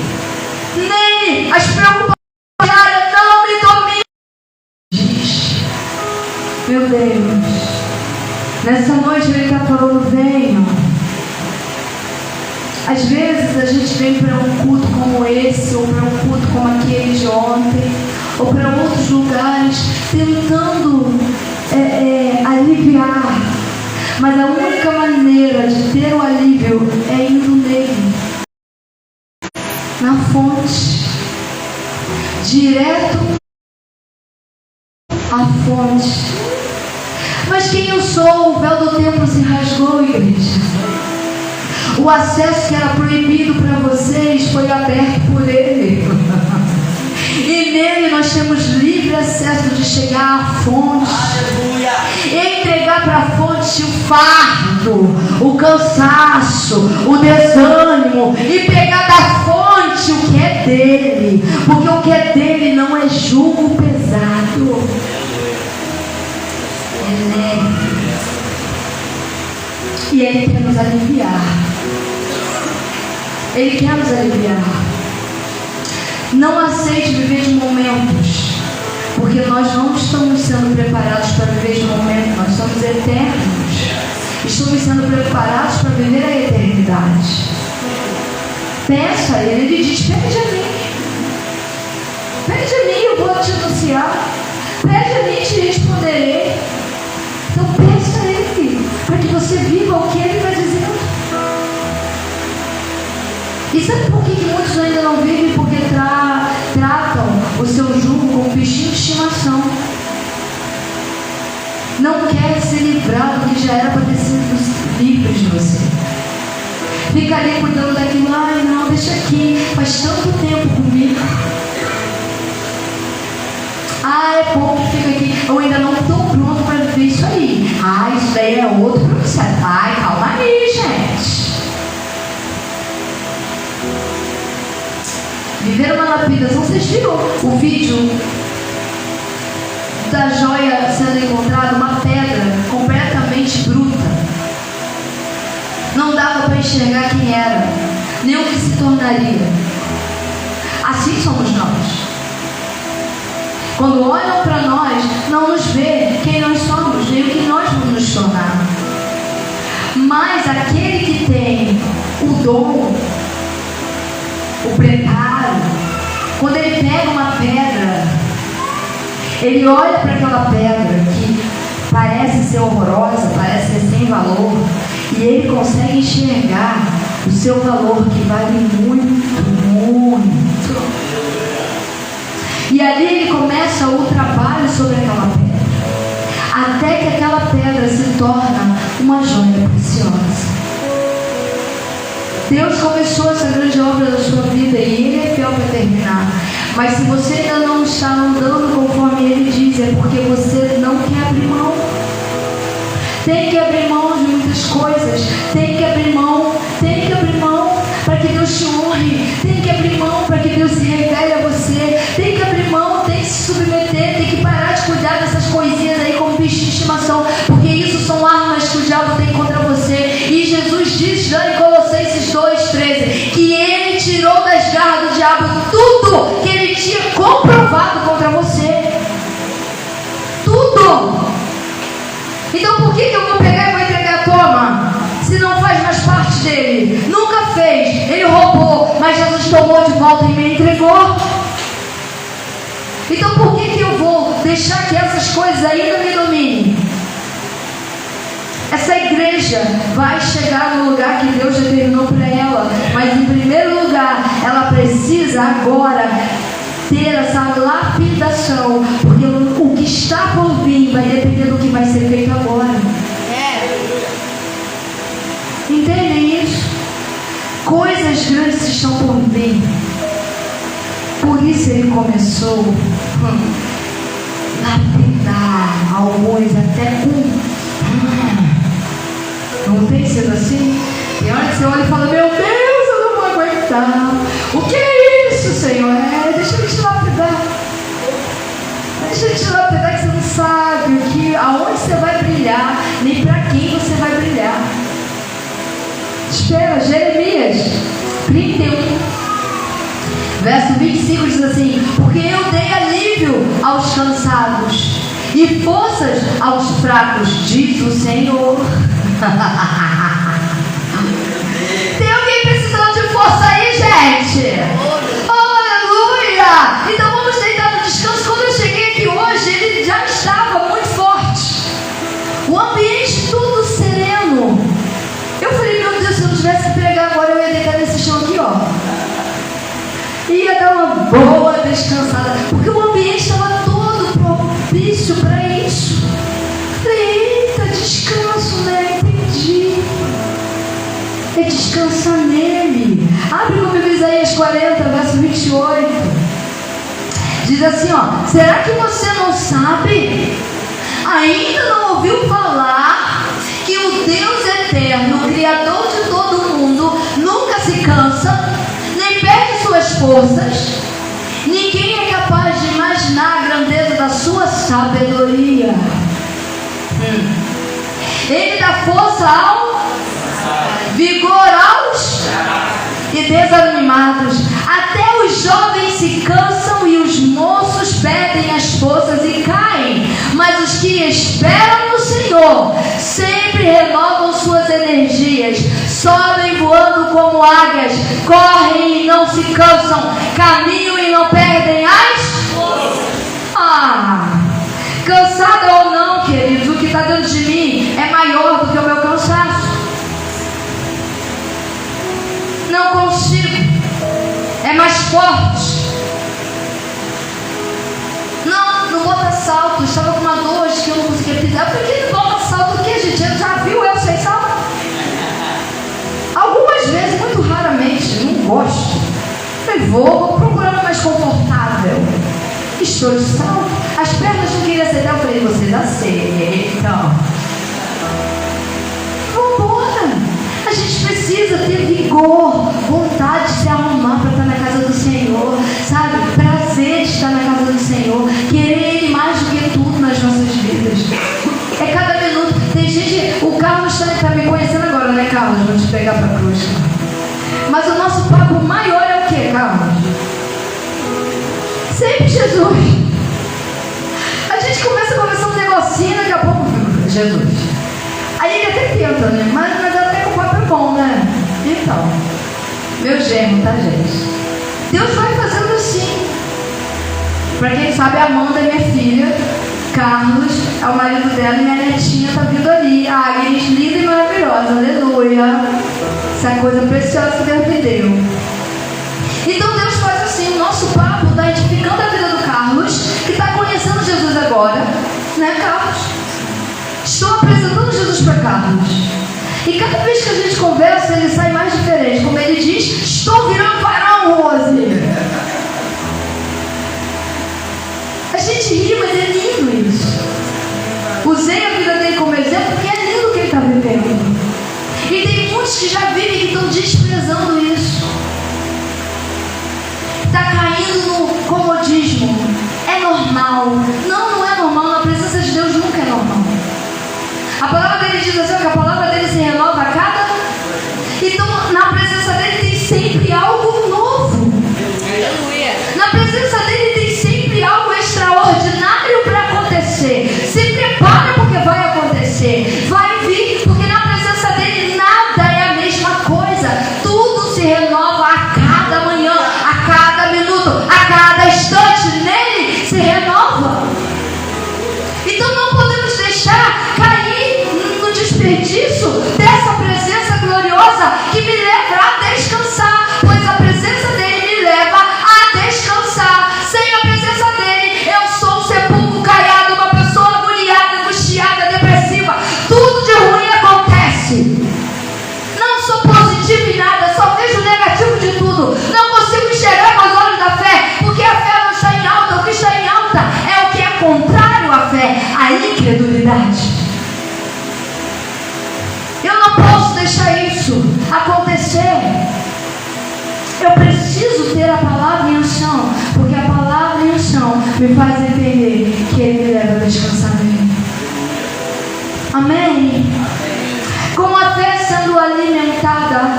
nele as preocupações diárias não me dominam. Meu Deus, nessa noite ele está falando: venham. Às vezes a gente vem para um culto como esse, ou para um culto como aquele de ontem, ou para outros lugares, tentando aliviar. Mas a única maneira de ter o alívio é indo nele, na fonte, direto à fonte. Mas quem eu sou? O véu do templo se rasgou, igreja. O acesso que era proibido para vocês foi aberto por ele. E nele nós temos livre acesso de chegar à fonte. Aleluia. E entregar para a fonte o fardo, o cansaço, o desânimo. E pegar da fonte o que é dele. Porque o que é dele não é jugo pesado. É leve. E ele quer nos aliviar. Ele quer nos aliviar. Não aceite viver de momentos, porque nós não estamos sendo preparados para viver de momentos. Nós somos eternos. Estamos sendo preparados para viver a eternidade. Peça a ele. Ele diz: pede a mim. Pede a mim, eu vou te anunciar. Pede a mim, te responderei. Então peça a ele, para que você viva o que ele vai dizendo. E sabe por que muitos ainda não vivem? Porque tratam o seu jugo como bichinho de estimação. Não quer se livrar do que já era para ter sido livre de você. Fica ali cuidando daquilo. Ai não, deixa aqui, faz tanto tempo comigo. É bom que fica aqui. Eu ainda não estou pronto para viver isso aí. Isso daí é outro processo. Calma aí, gente. Viver uma lapidação. Vocês viram o vídeo da joia sendo encontrada? Uma pedra completamente bruta. Não dava para enxergar quem era, nem o que se tornaria. Assim somos nós. Quando olham para nós, não nos vê quem nós somos, nem o que nós vamos nos tornar. Mas aquele que tem o dom, o preparo, quando ele pega uma pedra, ele olha para aquela pedra que parece ser horrorosa, parece ser sem valor, e ele consegue enxergar o seu valor, que vale muito, muito. E ali ele começa o trabalho sobre aquela pedra, até que aquela pedra se torna uma joia preciosa. Deus começou essa grande obra na sua vida e Ele é fiel para terminar. Mas se você ainda não está andando conforme Ele diz, é porque você não quer abrir mão. Tem que abrir mão de muitas coisas. Tem que abrir mão para que Deus te honre. Tem que abrir mão para que Deus se revele a você. Tem que abrir mão, tem que se submeter, tem que parar de cuidar dessas coisinhas aí como bicho de estimação, porque isso são armas que o diabo tem contra você. E Jesus diz lá em Colossenses 2,13 que Ele tirou das garras do diabo tudo que Ele tinha comprovado contra você. Tudo. Então por que eu vou pegar e vou entregar? Toma, se não faz mais parte dele. Nunca fez, ele roubou, mas Jesus tomou de volta e me entregou. Então por que eu vou deixar que essas coisas ainda me dominem? Essa igreja vai chegar no lugar que Deus determinou para ela, mas em primeiro lugar ela precisa agora ter essa lapidação, porque o que está por vir vai depender do que vai ser feito agora. Entendem isso? Coisas grandes estão por vir. Por isso Ele começou a lapidar alguns até com não tem sido assim? Tem hora que você olha e fala: meu Deus, eu não vou aguentar. O que é isso, Senhor? Deixa Ele te lapidar. Deixa Ele te lapidar, que você não sabe aonde você vai brilhar, nem para quem você vai brilhar. Espera, Jeremias 31, verso 25 diz assim: porque eu dei alívio aos cansados e forças aos fracos, diz o Senhor. Tem alguém precisando de força aí, gente? Aleluia! Então vamos deitar no descanso. Quando eu cheguei aqui hoje, ele já estava muito forte. O ambiente tudo sereno. Eu falei: meu Deus, se eu não tivesse que pregar agora, eu ia deitar nesse chão aqui, ó. Ia dar uma boa descansada, porque o ambiente estava todo propício para isso. Falei: eita, descanso, né? Entendi. É descansar nele. Abre comigo Isaías 40, verso 28. Diz assim, ó: será que você não sabe? Ainda não ouviu falar que o Deus eterno, Criador de todo mundo, nunca se cansa, nem perde suas forças? Ninguém é capaz de imaginar a grandeza da sua sabedoria. Ele dá força ao vigor aos e desanimados. Até os jovens se cansam e os moços perdem as forças e caem. Mas os que esperam no Senhor sempre renovam suas energias, sobem voando como águias, correm e não se cansam, caminham e não perdem as forças. Cansada ou não, queridos, o que está dentro de mim é maior do que o meu cansaço. Não consigo, é mais forte. Não bota salto. Estava com uma dor que eu não conseguia pisar. Por que não bota salto? O que, gente? Já viu eu sem salto? Algumas vezes, muito raramente, não gosto. Eu vou procurando mais confortável. Estou de salto. As pernas não queriam aceitar. Eu falei: vocês aceitam. Vambora. A gente precisa ter vigor, vontade de se arrumar para estar na casa do Senhor, sabe? Prazer de estar na casa do Senhor, querer Ele mais do que tudo nas nossas vidas. É cada minuto. Tem gente, o Carlos está me conhecendo agora, né, Carlos? Vou te pegar para a cruz. Mas o nosso papo maior é o que, Carlos? Sempre Jesus. A gente começa a conversar um negocinho, daqui a pouco Jesus. Aí ele até tenta, né? Mas até que o papo é bom, né? Então, meu genro, tá, gente? Deus vai fazendo assim. Pra quem sabe, a Amanda é minha filha, Carlos é o marido dela e minha netinha tá vindo ali. A Agnes, linda e maravilhosa, aleluia. Essa coisa preciosa que Deus me deu. Então Deus faz assim. O nosso papo está edificando a vida do Carlos, que está conhecendo Jesus agora, né, Carlos? Estou apresentando Jesus para Carlos. E cada vez que a gente conversa, ele sai mais diferente. Como desprezando isso. Está caindo no comodismo. É normal. Não, não é normal. Na presença de Deus nunca é normal. A palavra dele diz assim, que a palavra dele se renova a cada... Então, na presença dele tem sempre algo novo. Aleluia. Na presença dele tem sempre algo extraordinário para acontecer. Se prepara porque vai acontecer. Vai vir, porque na presença dele nada é a mesma coisa. Tudo se renova a cada manhã, a cada minuto, a cada instante. Nele se renova. Então não podemos deixar cair no desperdício dessa presença gloriosa que me leva a descansar, pois a presença dele me leva a descansar. Sem a presença dele, eu sou um sepulcro caiado, uma pessoa agoniada, angustiada, depressiva. Tudo de ruim acontece. Não sou positivo em nada, só vejo o negativo de tudo. Não consigo enxergar com os olhos da fé, porque a fé não está em alta. O que está em alta é o que é contrário à fé, a incredulidade. Eu não posso deixar isso acontecer. Eu preciso ter a palavra em ação, porque a palavra em ação me faz entender que Ele me leva a descansar nele. Amém? Com a fé sendo alimentada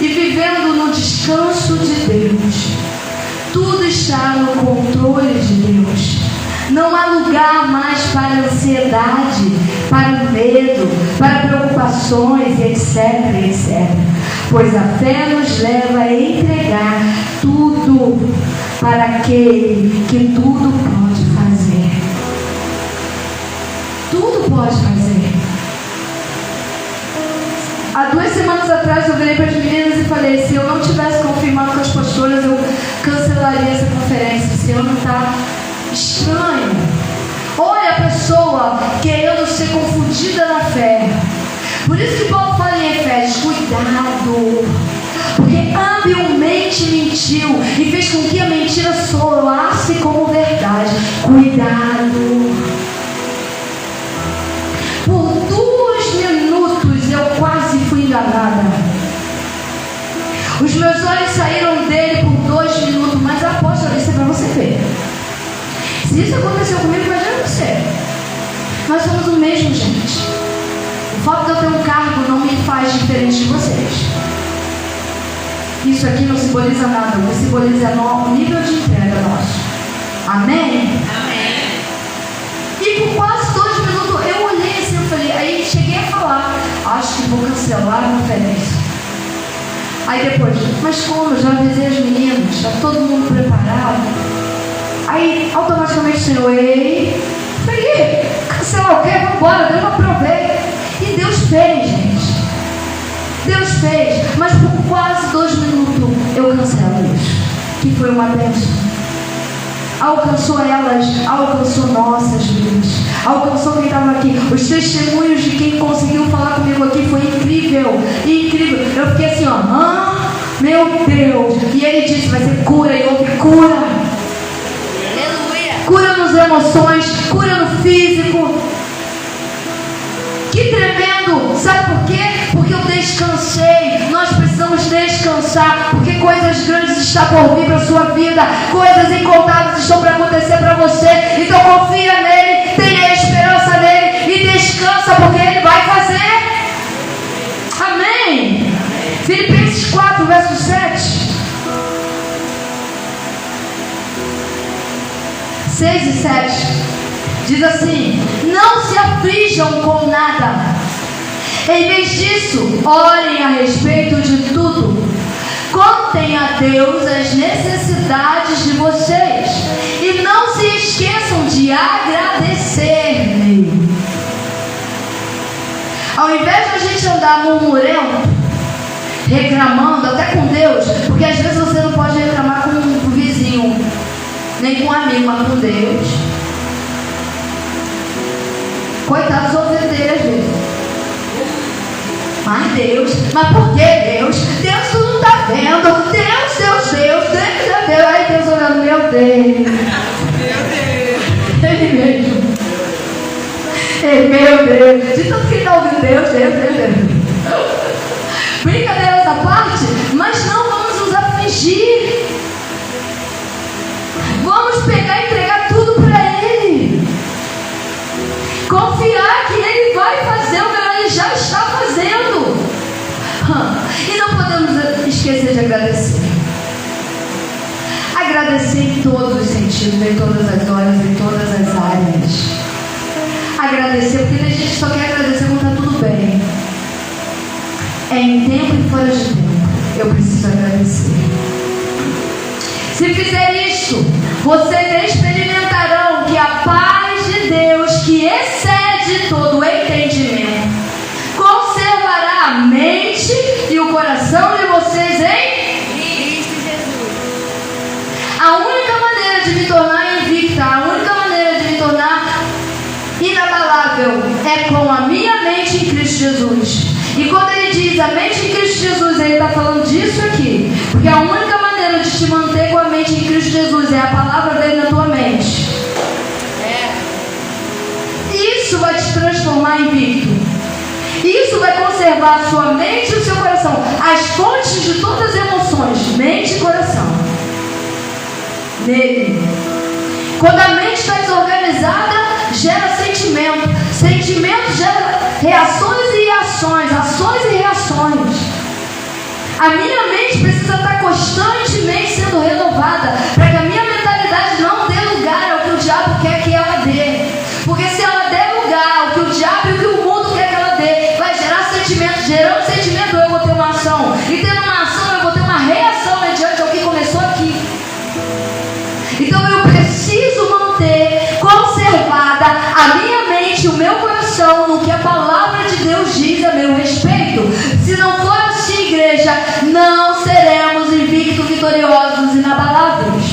e vivendo no descanso de Deus, tudo está no controle de Deus. Não há lugar mais para a ansiedade, para o medo, para preocupações, etc, etc. Pois a fé nos leva a entregar tudo para aquele que tudo pode fazer. Tudo pode fazer. Há 2 semanas atrás eu virei para as meninas e falei: se eu não tivesse confirmado com as pastoras, eu cancelaria essa conferência. Esse ano está estranho. Olha a pessoa querendo ser confundida na fé. Por isso que Paulo fala em Efésios: cuidado, porque habilmente mentiu e fez com que a mentira soasse como verdade. Cuidado. Por 2 minutos eu quase fui enganada. Os meus olhos saíram dele por 2 minutos, mas aposto isso é para você ver. Se isso aconteceu comigo, imagina você. Nós somos o mesmo, gente. O fato de eu ter um cargo não me faz diferente de vocês. Isso aqui não simboliza nada. O que simboliza é o nível de entrega nosso. Amém? Amém. E por quase 2 minutos eu olhei assim, eu falei, aí cheguei a falar: acho que vou cancelar a conferência. Aí depois, mas como? Já avisei as meninas, está todo mundo preparado. Aí automaticamente o Senhor, falei, cancelar o quê? Vamos embora, Deus não provei. E Deus fez, gente. Deus fez, mas por quase 2 minutos eu cancelo isso, que foi uma bênção. Alcançou elas, alcançou nossas vidas, alcançou quem estava aqui. Os testemunhos de quem conseguiu falar comigo aqui foi incrível, incrível. Eu fiquei assim, meu Deus. E ele disse: vai ser cura, e houve cura. Aleluia. Cura nos emoções, cura no físico. Que tremendo. Sabe por quê? Porque eu descansei. Nós precisamos descansar, porque coisas grandes estão por vir para a sua vida, coisas incontáveis estão para acontecer para você. Então confia nele, tenha esperança nele e descansa, porque ele vai fazer. Amém? Filipenses 4, verso 7. 6 e 7. Diz assim: não se aflijam com nada. Em vez disso, orem a respeito de tudo. Contem a Deus as necessidades de vocês. E não se esqueçam de agradecer-lhe. Ao invés de a gente andar murmurando, reclamando, até com Deus, porque às vezes você não pode reclamar com o vizinho, nem com um amigo, mas com Deus. Coitados ouvindo dele às vezes. Mas Deus, mas por que Deus? Deus tu não está vendo. Deus. Aí Deus olhando, meu Deus. Ele mesmo. Meu Deus. De tanto que ele está ouvindo Deus. Brincadeiras à agradecer. Agradecer em todos os sentidos, em todas as horas, em todas as áreas. Agradecer, porque a gente só quer agradecer quando está tudo bem. É em tempo e fora de tempo. Eu preciso agradecer. Se fizer isto, vocês experimentarão que a paz de Deus, que excede todo o entendimento, conservará a mente e o coração de vocês em Cristo Jesus. A única maneira de me tornar invicta, a única maneira de me tornar inabalável é com a minha mente em Cristo Jesus. E quando ele diz a mente em Cristo Jesus, ele está falando disso aqui. Porque a única maneira de te manter com a mente em Cristo Jesus é a palavra dele na tua mente. Isso vai te transformar em invicto. Isso vai conservar a sua mente e o seu coração. As fontes de todas as emoções, mente e coração. Nele. Quando a mente está desorganizada, gera sentimento. Sentimento gera reações e ações. Ações e reações. A minha mente precisa estar constantemente sendo renovada, para que a minha mentalidade não dê lugar ao que o diabo quer que ela dê. Porque se ela der lugar ao que o diabo e o que o mundo quer que ela dê, vai gerar sentimento. Gerando sentimento, eu vou ter uma ação. E tendo uma ação, eu vou ter uma reação mediante ao que começou aqui. Então eu preciso manter conservada a minha mente e o meu coração no que a palavra de Deus diz a meu respeito. Se não for assim, igreja, não seremos invictos, vitoriosos, inabaláveis.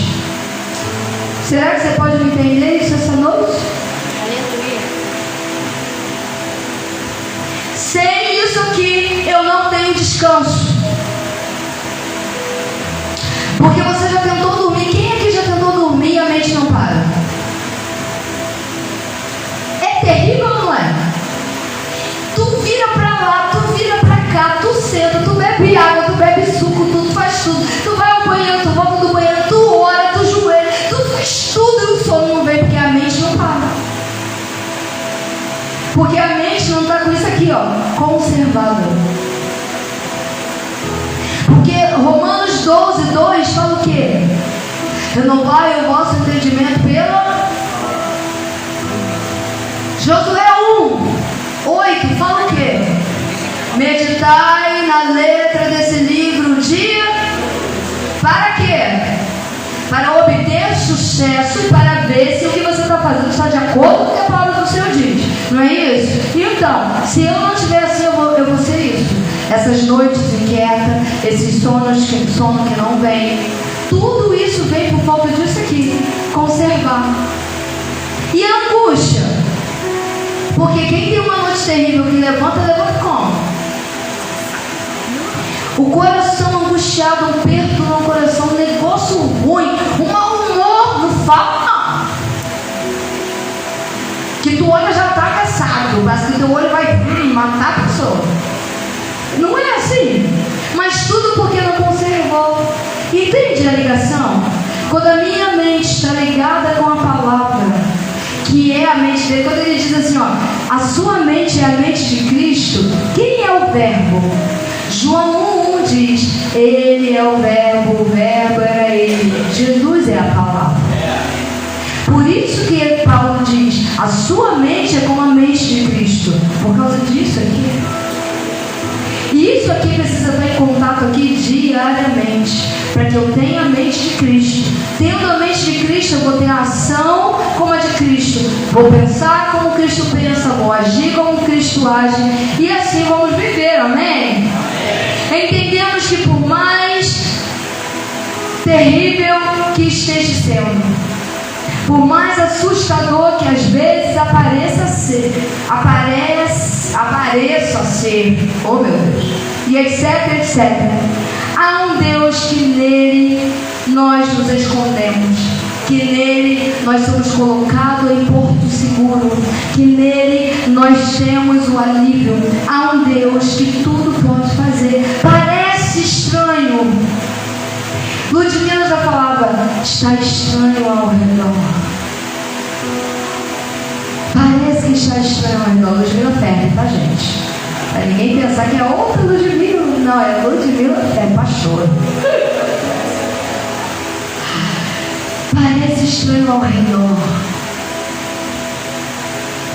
Será que você pode me entender isso essa noite? Aleluia. Sem isso aqui, eu não tenho descanso. Porque você já tentou dormir. Quem aqui já tentou dormir e a mente não para? É terrível, não é? Tu vira pra lá, tu vira pra cá, tu senta, tu bebe água, tu bebe suco, tu faz tudo. Tu vai ao banheiro, tu volta do banheiro, tu ora, tu joelha, tu faz tudo e o sono não vem, porque a mente não para. Porque a mente não está com isso aqui, ó, conservada. Porque Romanos 12:2 fala o quê? Renovai o vosso entendimento pela... Josué 1:8 fala o quê? Meditai na letra desse livro dia... Para quê? Para obter sucesso e para ver se o que você está fazendo está de acordo com o que a palavra do Senhor diz. Não é isso? Então, se eu não estiver assim, eu vou ser isso. Essas noites inquietas, esses sono que não vem, tudo isso vem por falta disso aqui, conservar. E a angústia? Porque quem tem uma noite terrível que levanta como? O coração angustiado, um perto no coração, um negócio ruim, um mau humor, não fala não. Que tu olha já está cansado, parece que teu olho vai matar a pessoa. Não é assim, mas tudo porque não conservou. Entende a ligação? Quando a minha mente está ligada com a palavra, que é a mente dele, quando ele diz assim, ó, a sua mente é a mente de Cristo, quem é o verbo? João 1:1 diz, ele é o verbo era ele, Jesus é a palavra. Por isso que Paulo diz, a sua mente é como a mente de Cristo, por causa disso aqui. E isso aqui precisa estar em contato aqui diariamente, para que eu tenha a mente de Cristo. Tendo a mente de Cristo, eu vou ter a ação como a de Cristo. Vou pensar como Cristo pensa, vou agir como Cristo age. E assim vamos viver, amém? Entendemos que por mais terrível que esteja sendo, por mais assustador que às vezes apareça a ser, oh meu Deus, e etc, etc. Há um Deus que nele nós nos escondemos, que nele nós somos colocados em porto seguro, que nele nós temos o alívio. Há um Deus que tudo pode fazer. Parece estranho. Ludmila já falava, está estranho ao redor. Parece que está estranho ao redor. Ludmila Ferre, tá, gente? Para ninguém pensar que é outra Ludmila. Não, é Ludmila Ferre, pastora. Parece estranho ao redor,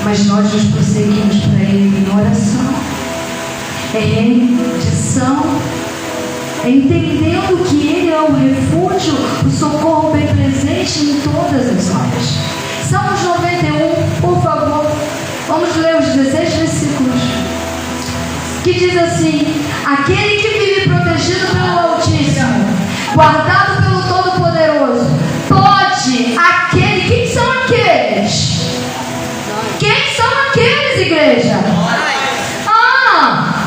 mas nós nos prosseguimos para Ele em oração, em rendição, entendendo que Ele é o refúgio, o socorro bem presente em todas as horas. Salmos 91, por favor, vamos ler os 16 versículos, que diz assim: aquele que vive protegido pelo Altíssimo, guardado pelo Todo-Poderoso, pode, aquele, quem são aqueles? Quem são aqueles, igreja?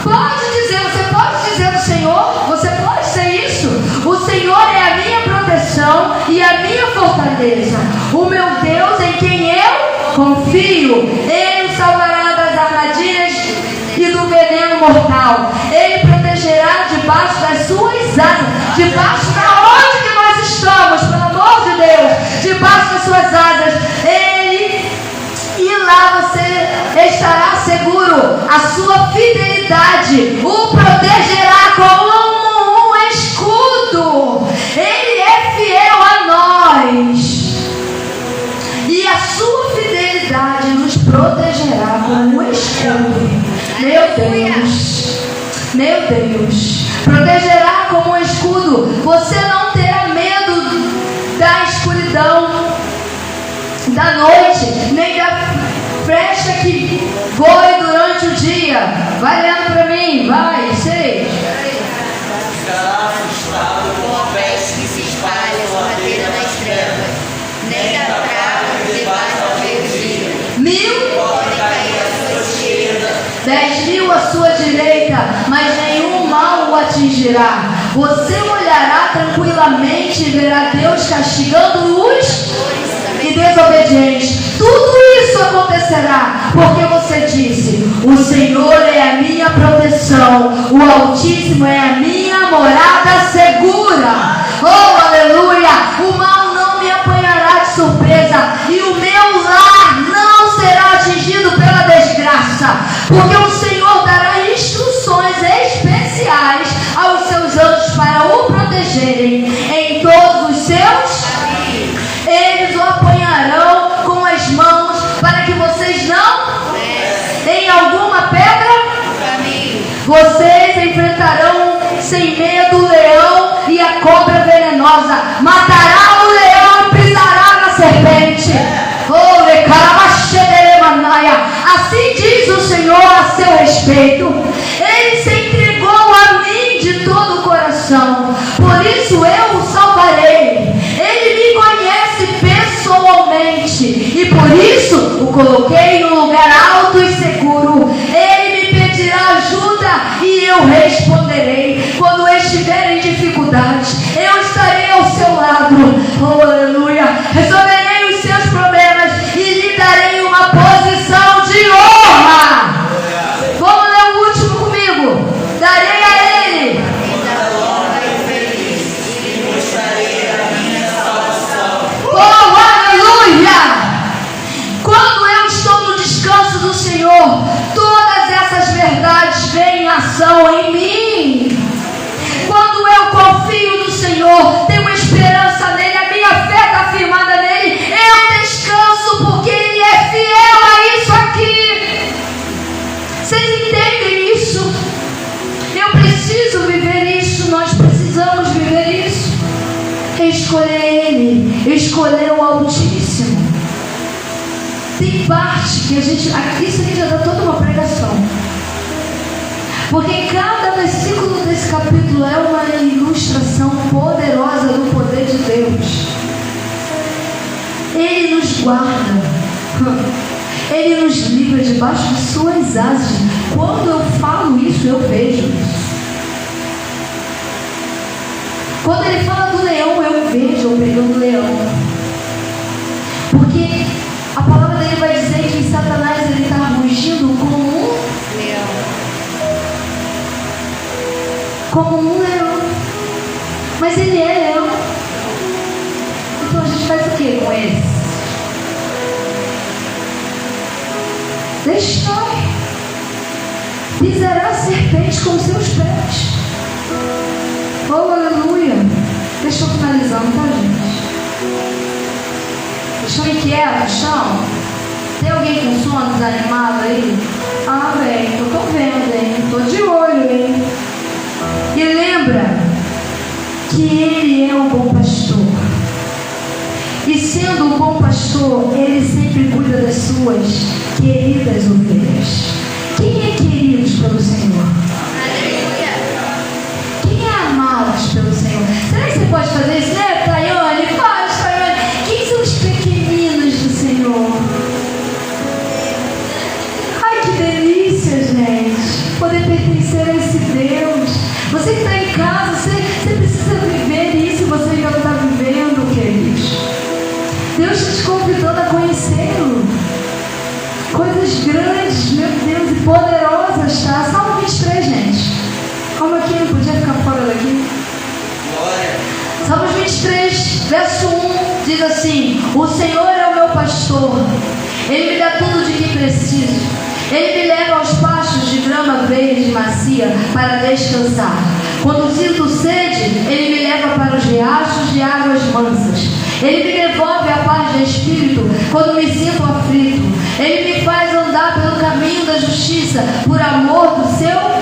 Pode dizer, você pode dizer do Senhor, você pode dizer isso. O Senhor é a minha proteção e a minha fortaleza, o meu Deus em quem eu confio. Ele o salvará das armadilhas e do veneno mortal. Ele protegerá debaixo das suas asas. Debaixo da onde que nós estamos, pelo amor de Deus, debaixo das suas asas, e lá você estará seguro. A sua fidelidade o protegerá como um escudo. Ele é fiel a nós, e a sua fidelidade nos protegerá como um escudo. Meu Deus, protegerá como um escudo. Você não terá medo da escuridão da noite, nem da flecha que voe durante o dia. Vai lendo para mim, vai, 6. Ficará assustado com a peste que se espalha sorrateira nas trevas, nem da praga que devasta ao meio-dia. 1000 podem cair à sua esquerda, 10.000 à sua direita, mas nenhum mal o atingirá. Você olhará tranquilamente e verá Deus castigando os e desobedientes. Tudo isso acontecerá porque você disse: o Senhor é a minha proteção, o Altíssimo é a minha morada segura. Oh, aleluia! O mal não me apanhará de surpresa e o meu lar não será atingido pela desgraça, porque o Senhor dará instruções especiais aos seus anjos para o protegerem em todos os seus. Eles o apanharão com as mãos para que vocês não em alguma pedra. Vocês enfrentarão sem medo o leão e a cobra venenosa. Matará o leão e pisará na serpente. Assim diz o Senhor a seu respeito: Ele se entregou a mim de todo o coração, por isso eu o salvarei. Ele me conhece pessoalmente e por isso o coloquei no lugar alto e seguro. Ele me pedirá ajuda e eu responderei. Quando estiver em dificuldades, eu estarei ao seu lado. Oh, aleluia! Resolverei os seus problemas e lhe darei uma posição de honra. Vamos ler o último comigo. Darei a ele oh, aleluia! Quando eu estou no descanso do Senhor, todas essas verdades vêm em ação em mim. Quando eu confio no Senhor, tenho esperança nele, a minha fé está firmada nele, eu descanso porque ele é fiel a isso aqui. Vocês entendem isso? Eu preciso viver isso, nós precisamos viver isso. Escolher ele, escolher o Altíssimo. Tem parte que a gente, isso aqui já dá toda uma pregação, porque cada versículo desse capítulo é uma ilustração poderosa do poder de Deus. Ele nos guarda, ele nos livra debaixo de suas asas. Quando eu falo isso, eu vejo isso. Quando ele fala do leão, eu vejo o pregão do leão, porque a palavra dele vai dizer que Satanás está rugindo como um leão. Como um leão. Mas ele é leão. Então a gente faz o que com ele? Destrói. Pisará a serpente com seus pés. Oh, aleluia. Deixa eu finalizando, tá, gente? Estão inquietos? Estão? Tem alguém com sono desanimado aí? Ah, bem, eu tô vendo, hein? Tô de olho, hein? E lembra que Ele é um bom pastor. E sendo um bom pastor, Ele sempre cuida das suas queridas ovelhas. Quem é queridos pelo Senhor? Quem é amados pelo Senhor? Será que você pode fazer isso, né, Tayane? Faz, Tayane. Quem são os pequeninos do Senhor? Ai, que delícia, gente. Poder pertencer a esse Deus. Você que está em casa, você precisa viver isso e você ainda não está vivendo, queridos. Deus está te convidando a conhecê-lo. Coisas grandes, meu Deus, e poderosas, tá? Salmo 23, gente. Como aqui, não podia ficar fora daqui? Glória. Salmos 23, verso 1, diz assim: o Senhor é o meu pastor, Ele me dá tudo de que preciso. Ele me leva aos pastos de grama verde e macia para descansar. Quando sinto sede, Ele me leva para os riachos de águas mansas. Ele me devolve a paz de espírito quando me sinto aflito. Ele me faz andar pelo caminho da justiça por amor do seu.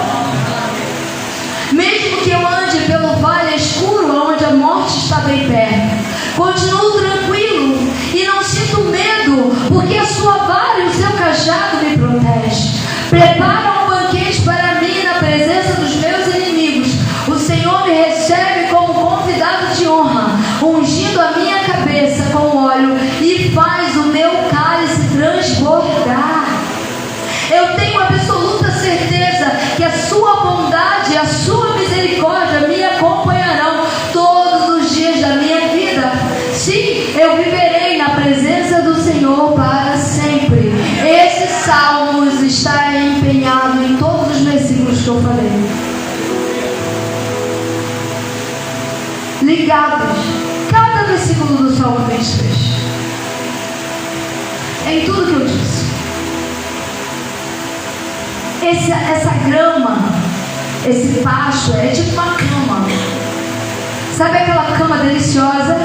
Mesmo que eu ande pelo vale escuro, onde a morte está bem perto, continuo tranquilo e não sinto medo, porque a sua vara e o seu cajado me protegem. Prepara um banquete para mim na presença dos meus inimigos. O Senhor me recebe como convidado de honra, ungindo a minha cabeça com óleo e faz o meu cálice transbordar. Eu tenho absoluta certeza que a sua bondade e a sua misericórdia me acompanharão todos os dias da minha vida. Sim, eu viverei na presença do Senhor para sempre. Esse Salmos está empenhado em todos os versículos que eu falei. Ligados, cada versículo do Salmo 23. Em tudo que eu disse. Essa grama, esse pasto é tipo uma cama. Sabe aquela cama deliciosa?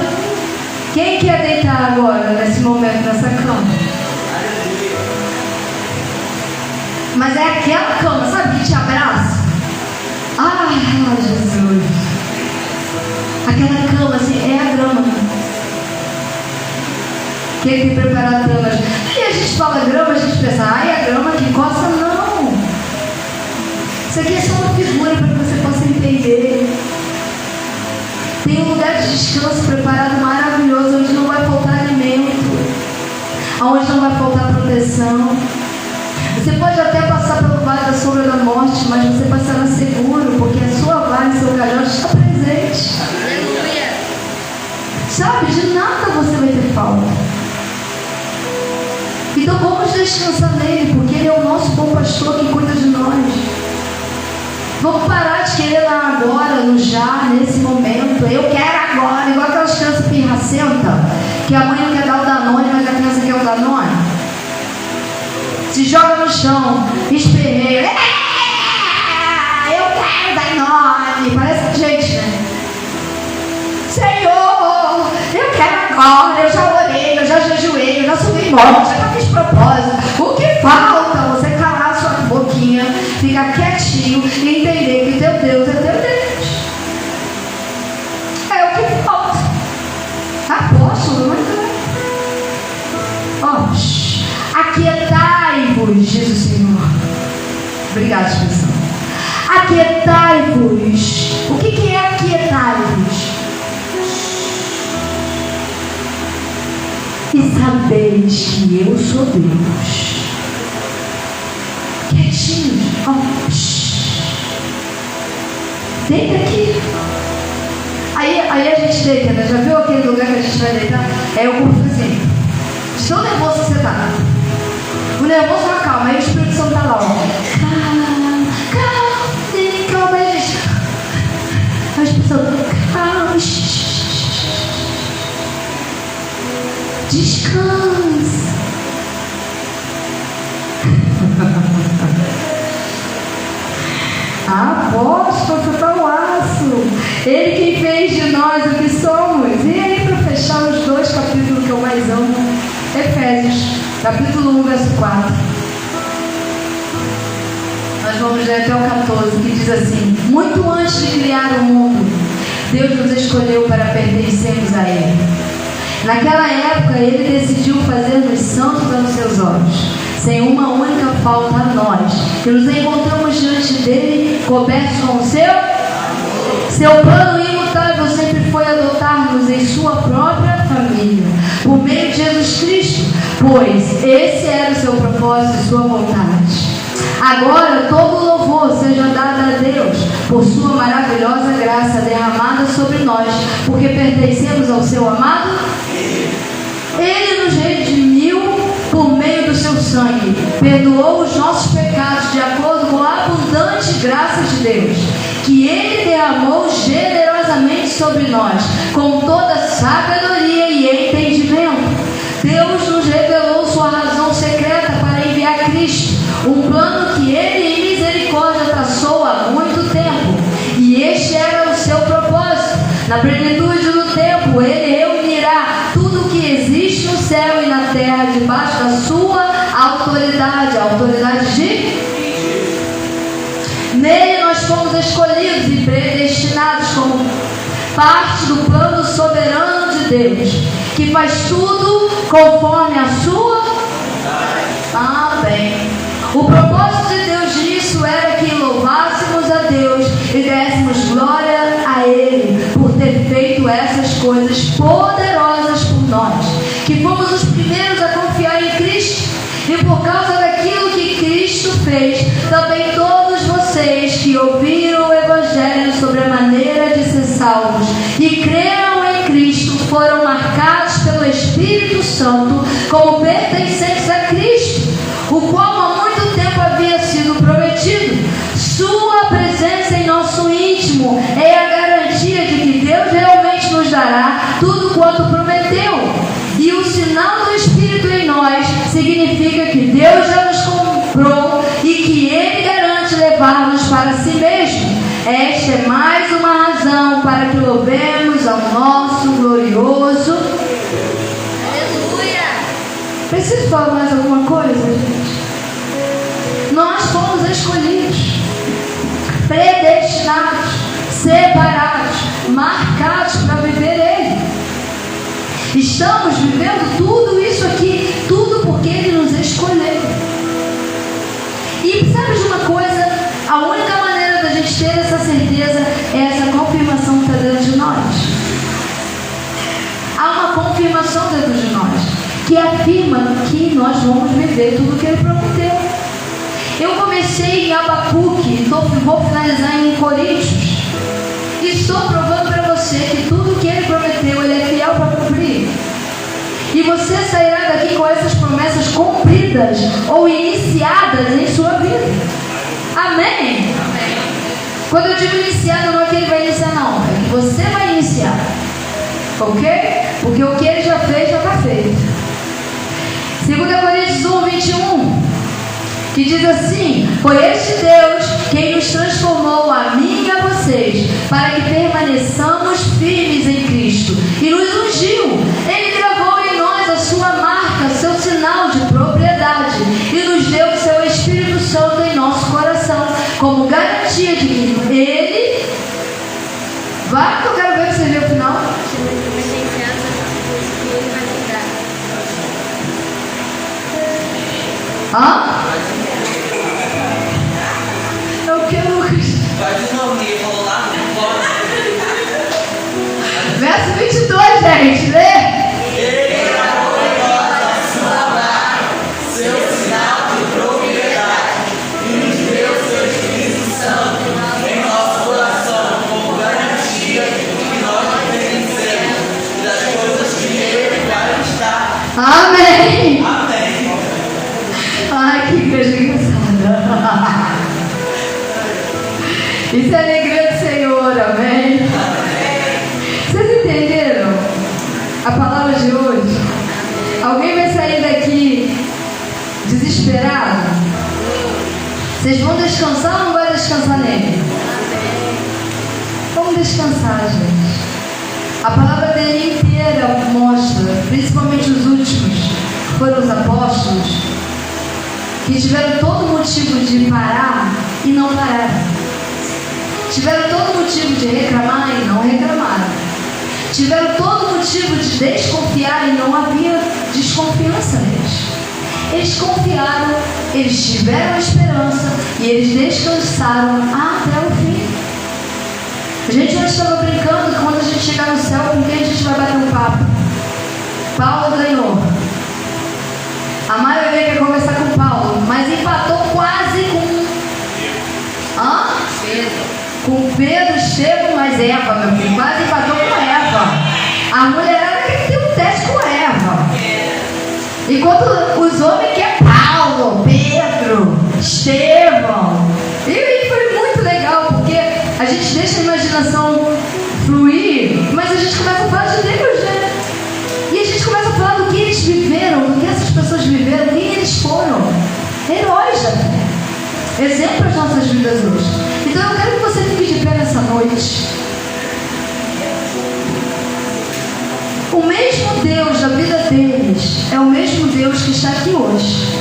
Quem quer deitar agora, nesse momento, nessa cama? Mas é aquela cama, sabe, que te abraça? Ai, Jesus. Aquela cama, assim, é a grama. Quem tem preparado a grama? E a gente fala grama, a gente pensa, ai, a grama que coça, não. Isso aqui é só uma figura para que você possa entender. Tem um lugar de descanso preparado maravilhoso, onde não vai faltar alimento, onde não vai faltar proteção. Você pode até passar pelo vale da sombra da morte, mas você passará seguro, porque a sua vara e seu cajado está presente. Aleluia. Sabe, de nada você vai ter falta. Então vamos descansar nele, porque ele é o nosso bom pastor que cuida de nós. Vamos parar de querer lá agora, no já, nesse momento. Eu quero agora, igual aquelas crianças pirracentas, que a mãe não quer dar o Danone, mas a criança quer o Danone. Se joga no chão, esperneia. Eu quero Danone. Parece gente, né? Senhor, eu quero agora. Eu já orei, eu já jejuei, eu já subi morte, eu já fiz propósito. O que falta? Você calar a sua boquinha, ficar quietinho e entender que teu Deus é teu Deus. É o que falta. Apóstolo, mas é. Ó, aquietai-vos, diz o Senhor. Obrigado, expressão. Aquietai-vos. O que é aquietai-vos? E sabeis que eu sou Deus. Quietinho. Ó. Deita aqui. Aí a gente deita, né? Já viu aquele lugar que a gente vai deitar? É o corpo assim. De tão nervoso que você tá. O nervoso não acalma, aí o Espírito Santo tá lá, ó. Calma, calma, aí, gente. Aí o Espírito Santo, calma. Descansa. Apóstolo, você tá um aço. Ele quem fez de nós o que somos. E aí, para fechar os 2 capítulos que eu mais amo. capítulo 1, verso 4. Nós vamos ler até o 14, que diz assim: muito antes de criar o mundo, Deus nos escolheu para pertencermos a Ele. Naquela época, Ele decidiu fazer-nos santos aos seus olhos, sem uma única falta a nós, que nos encontramos diante dele, cobertos com o seu plano imutável sempre foi adotar-nos em sua própria família, por meio de Jesus Cristo, pois esse era o seu propósito e sua vontade. Agora todo louvor seja dado a Deus por sua maravilhosa graça derramada sobre nós, porque pertencemos ao seu amado. Ele nos redimiu por meio do seu sangue, perdoou os nossos pecados de acordo com a abundante graça de Deus, que Ele derramou generosamente sobre nós, com toda sabedoria e entendimento. Deus nos revelou sua razão secreta para enviar Cristo, um plano que Ele em misericórdia traçou há muito tempo, e este era o seu propósito. Na plenitude do tempo, Ele reunirá tudo que existe no céu e na terra debaixo da sua autoridade, a autoridade de... Nele nós fomos escolhidos e predestinados como parte do plano soberano de Deus, que faz tudo conforme a sua... Amém. O propósito de Deus nisso era que louvássemos a Deus e dessemos glória a Ele por ter feito essas coisas poderosas por nós, que fomos os primeiros a confiar em Cristo, e por causa daquilo que Cristo fez, também todos vocês que ouviram o Evangelho sobre a maneira de ser salvos e creram em Cristo foram marcados pelo Espírito Santo como pertencentes a Cristo, o qual há muito tempo havia sido prometido. Sua presença em nosso íntimo é a garantia de que Deus realmente nos dará tudo quanto prometeu. E o sinal do Espírito em nós significa que Deus já nos comprou e que Ele garante levar-nos para si mesmo. Esta é mais uma razão para que louvemos ao nosso glorioso... Aleluia! Preciso falar mais alguma coisa, gente? Nós fomos escolhidos, predestinados, separados, marcados para viver Ele. Estamos vivendo tudo isso aqui, tudo porque Ele nos escolheu. E sabe de uma coisa? A única maneira da gente ter essa certeza é essa confirmação que está dentro de nós. Há uma confirmação dentro de nós que afirma que nós vamos viver tudo o que Ele prometeu. Eu comecei em Abacuque, vou finalizar em Coríntios. E estou provando para você que tudo que Ele prometeu, Ele é fiel para cumprir. E você sairá daqui com essas promessas cumpridas ou iniciadas em sua vida. Amém? Amém. Quando eu digo iniciado, não é que Ele vai iniciar, não. É que você vai iniciar. Ok? Porque o que Ele já fez, já está feito. 2 Coríntios 1, 21, que diz assim: foi este Deus quem nos transformou, a mim e a vocês, para que permaneçamos firmes em Cristo, e nos ungiu. Ele gravou em nós a sua marca, seu sinal de propriedade, e nos deu o seu Espírito Santo em nosso coração, como garantia de que Ele... Vai, que eu quero ver você ver o final. Hã? É o que, Lucas? Faz uma amiga, falou lá fora. Verso 22, gente, lê. Ele gravou em nós a sua marca, seu sinal de propriedade, e nos deu seu Espírito Santo em nosso coração, como garantia de que nós pertencemos e das coisas que Ele vai nos dar. Amém. Amém. Ai, que igreja engraçada. Isso é a alegria do Senhor, amém? Vocês entenderam a palavra de hoje? Alguém vai sair daqui desesperado? Vocês vão descansar ou não vai descansar nele? Vamos descansar, gente. A palavra dele inteira mostra, principalmente os últimos, foram os apóstolos, que tiveram todo motivo de parar e não pararam. Tiveram todo motivo de reclamar e não reclamaram. Tiveram todo motivo de desconfiar e não havia desconfiança neles. Eles confiaram, eles tiveram esperança e eles descansaram até o fim. A gente hoje estava brincando que quando a gente chegar no céu, com quem a gente vai bater um papo? Paulo ganhou. A maioria quer conversar com Paulo, mas empatou quase com... Com Pedro, Estevão, mas Eva, meu filho. Quase empatou com Eva. A mulherada quer ter um teste com Eva. Enquanto os homens querem Paulo, Pedro, Estevão. E foi muito legal, porque a gente deixa a imaginação fluir, mas a gente começa a falar de Deus, né? E a gente começa a falar do que eles viveram, do que essas pessoas viveram, quem eles foram. Heróis da fé. Exemplo para as nossas vidas hoje. Então eu quero que você fique de pé nessa noite. O mesmo Deus da vida deles é o mesmo Deus que está aqui hoje.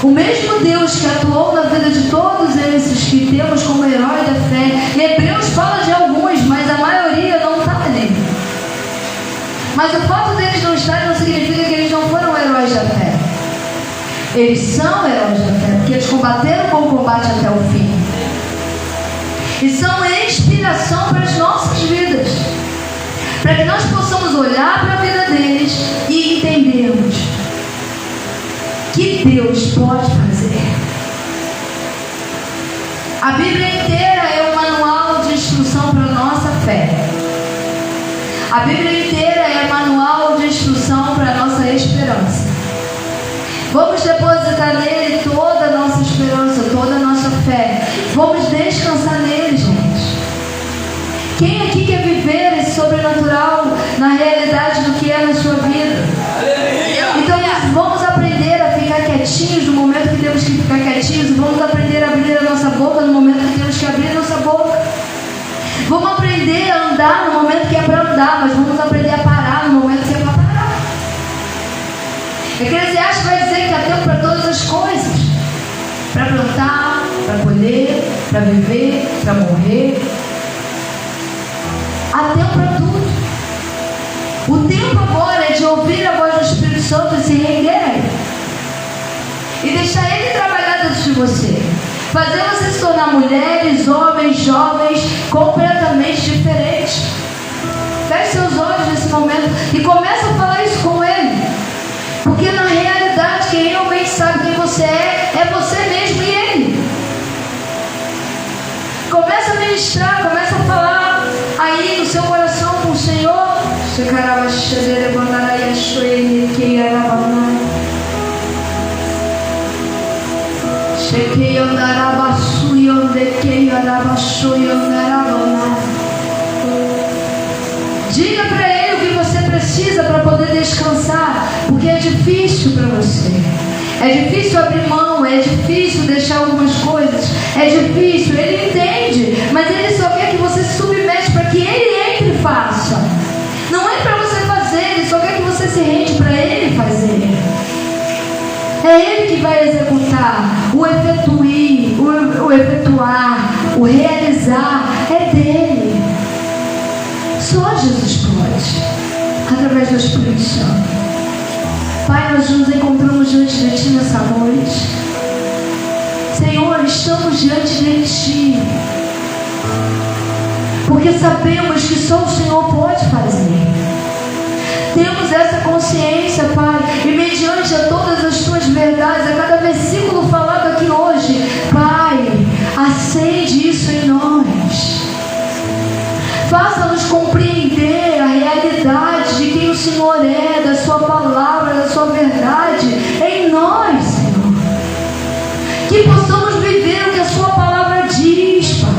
O mesmo Deus que atuou na vida de todos esses que temos como herói da fé. Hebreus fala de alguns, mas a maioria não está ali. Mas o fato deles não estarem não significa que eles não foram heróis da fé. Eles são heróis da fé, porque eles combateram o bom combate até o fim. E são inspiração para as nossas vidas, para que nós possamos olhar para a vida deles e entendermos que Deus pode fazer. A Bíblia inteira é um manual de instrução para a nossa fé. A Bíblia inteira é um manual de instrução para a nossa esperança. Vamos depositar nele toda a nossa esperança, toda a nossa fé. Vamos descansar nele, gente. Quem aqui quer viver esse sobrenatural na realidade do que é na sua vida? Então vamos aprender a ficar quietinhos no momento que temos que ficar quietinhos. Vamos aprender a abrir a nossa boca no momento que temos que abrir a nossa boca. Vamos aprender a andar no momento que é para andar, mas vamos aprender a parar no momento que é para parar. Eclesiastes vai dizer que há tempo para todas as coisas. Para plantar, para colher, para viver, para morrer. Há tempo para tudo. O tempo agora é de ouvir a voz do Espírito Santo e se render a Ele. E deixar Ele trabalhar dentro de você. Fazer você se tornar mulheres, homens, jovens, completamente diferentes. Feche seus olhos nesse momento e comece a falar isso com Ele. Porque na realidade quem realmente sabe quem você é você mesmo e Ele. Comece a ministrar, comece a falar aí no seu coração com o Senhor. Diga para Ele o que você precisa para poder descansar, porque é difícil para você. É difícil abrir mão, é difícil deixar algumas coisas, é difícil, Ele entende, mas Ele só quer que você se submete para que Ele entre e faça. Não é para você fazer, Ele só quer que você se rende para Ele fazer. É Ele que vai executar, o efetuar, o realizar, é dEle. Só Jesus pode, através do Espírito Santo. Pai, nós nos encontramos diante de Ti nessa noite. Senhor, estamos diante de Ti, porque sabemos que só o Senhor pode fazer. Temos essa consciência, Pai, e mediante a todas as Tuas verdades, a cada versículo falado aqui hoje, Pai, acende isso em nós. Faça-nos compreender a realidade de quem o Senhor é, da Sua palavra, da Sua verdade em nós, Senhor. Que possamos viver o que a Sua palavra diz, Pai.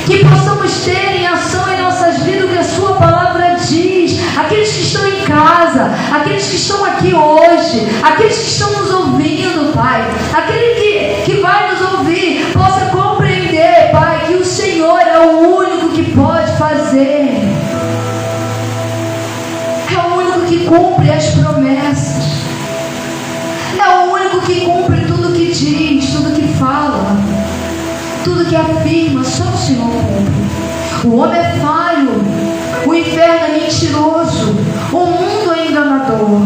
Que possamos ter em ação em nossas vidas o que a Sua palavra diz. Aqueles que estão em casa, aqueles que estão aqui hoje, aqueles que estão nos ouvindo, Pai. Aquele que vai nos ouvir, possa compreender, Pai, que o Senhor é o único que pode fazer. É o único que cumpre as promessas. É o único que cumpre tudo que diz, tudo que fala, tudo que afirma. Só o Senhor cumpre. O homem é falho, o inferno é mentiroso, o mundo é enganador,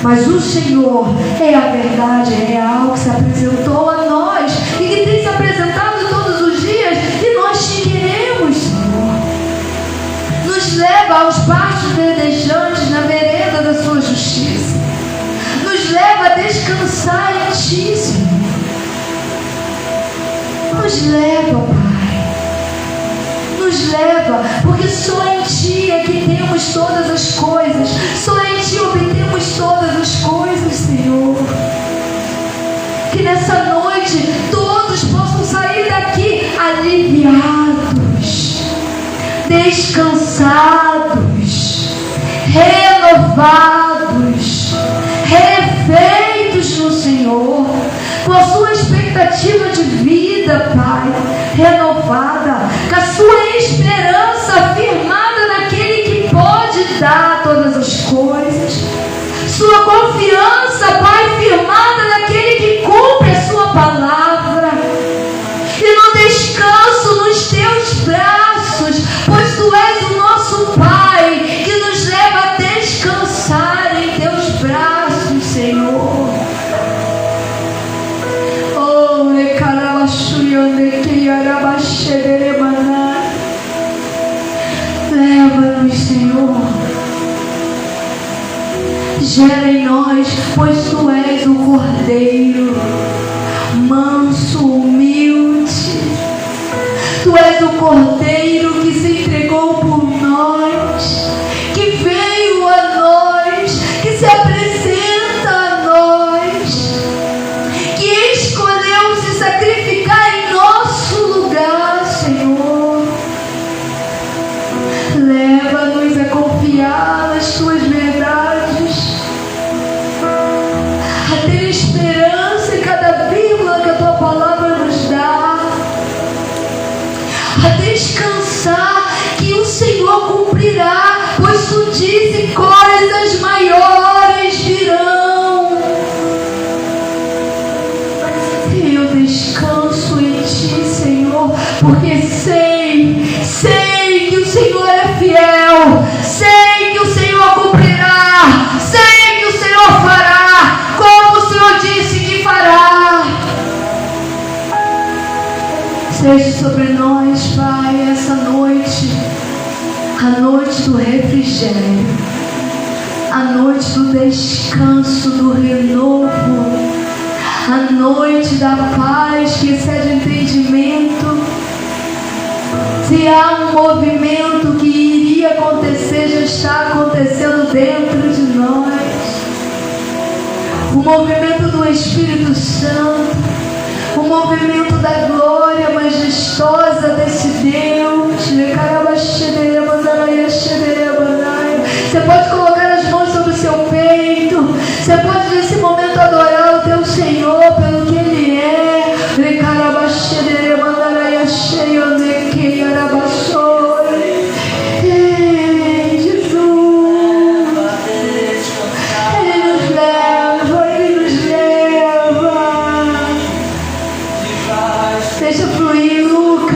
mas o Senhor é a verdade real que se apresentou a nós e que tem se apresentado todos os dias, e nós te queremos, Senhor. Nos leva aos pastos verdejantes na vereda da sua justiça. Nos leva a descansar em ti, Senhor. Nos leva, Pai. Nos leva, porque só em ti é que temos todas as coisas. Só em ti obtemos todas as coisas, Senhor. Que nessa noite todos possam sair daqui aliviados, descansados, renovados, refeitos no Senhor, com a sua expectativa de vida, Pai, renovada, com a sua esperança firmada naquele que pode dar todas as coisas, sua confiança, Pai, firmada naquele que cumpre a sua palavra, e no descanso nos teus braços, pois tu és o nosso Pai, que nos leva a descansar em teus braços, Senhor. Oh, leva-nos, Senhor. Gera em nós, pois tu és o Cordeiro, manso, humilde. Tu és o Cordeiro que se entregou por nós, que veio a nós, que se apresenta a nós, que escolheu se sacrificar em nosso lugar, Senhor. Leva-nos a confiar nas tuas verdades, a ter esperança em cada vírgula que a tua palavra nos dá, a descansar que o Senhor cumprirá, pois tu disse: coisas maiores virão. E eu descanso em ti, Senhor, porque sei que o Senhor é fiel, sei que o Senhor cumprirá, sei que o Senhor fará, como o Senhor disse que fará. Seja sobre nós, Pai, essa noite, a noite do refrigério, a noite do descanso, do renovo, a noite da paz que excede entendimento. Se há um movimento que iria acontecer, já está acontecendo dentro de nós. O movimento do Espírito Santo, o movimento da glória majestosa desse Deus. Você pode colocar as mãos sobre o seu peito. Você pode nesse momento adorar o teu Senhor pelo que Ele é. Ei, Jesus, Ele nos leva, Ele nos leva. Deixa fluir, Lucas.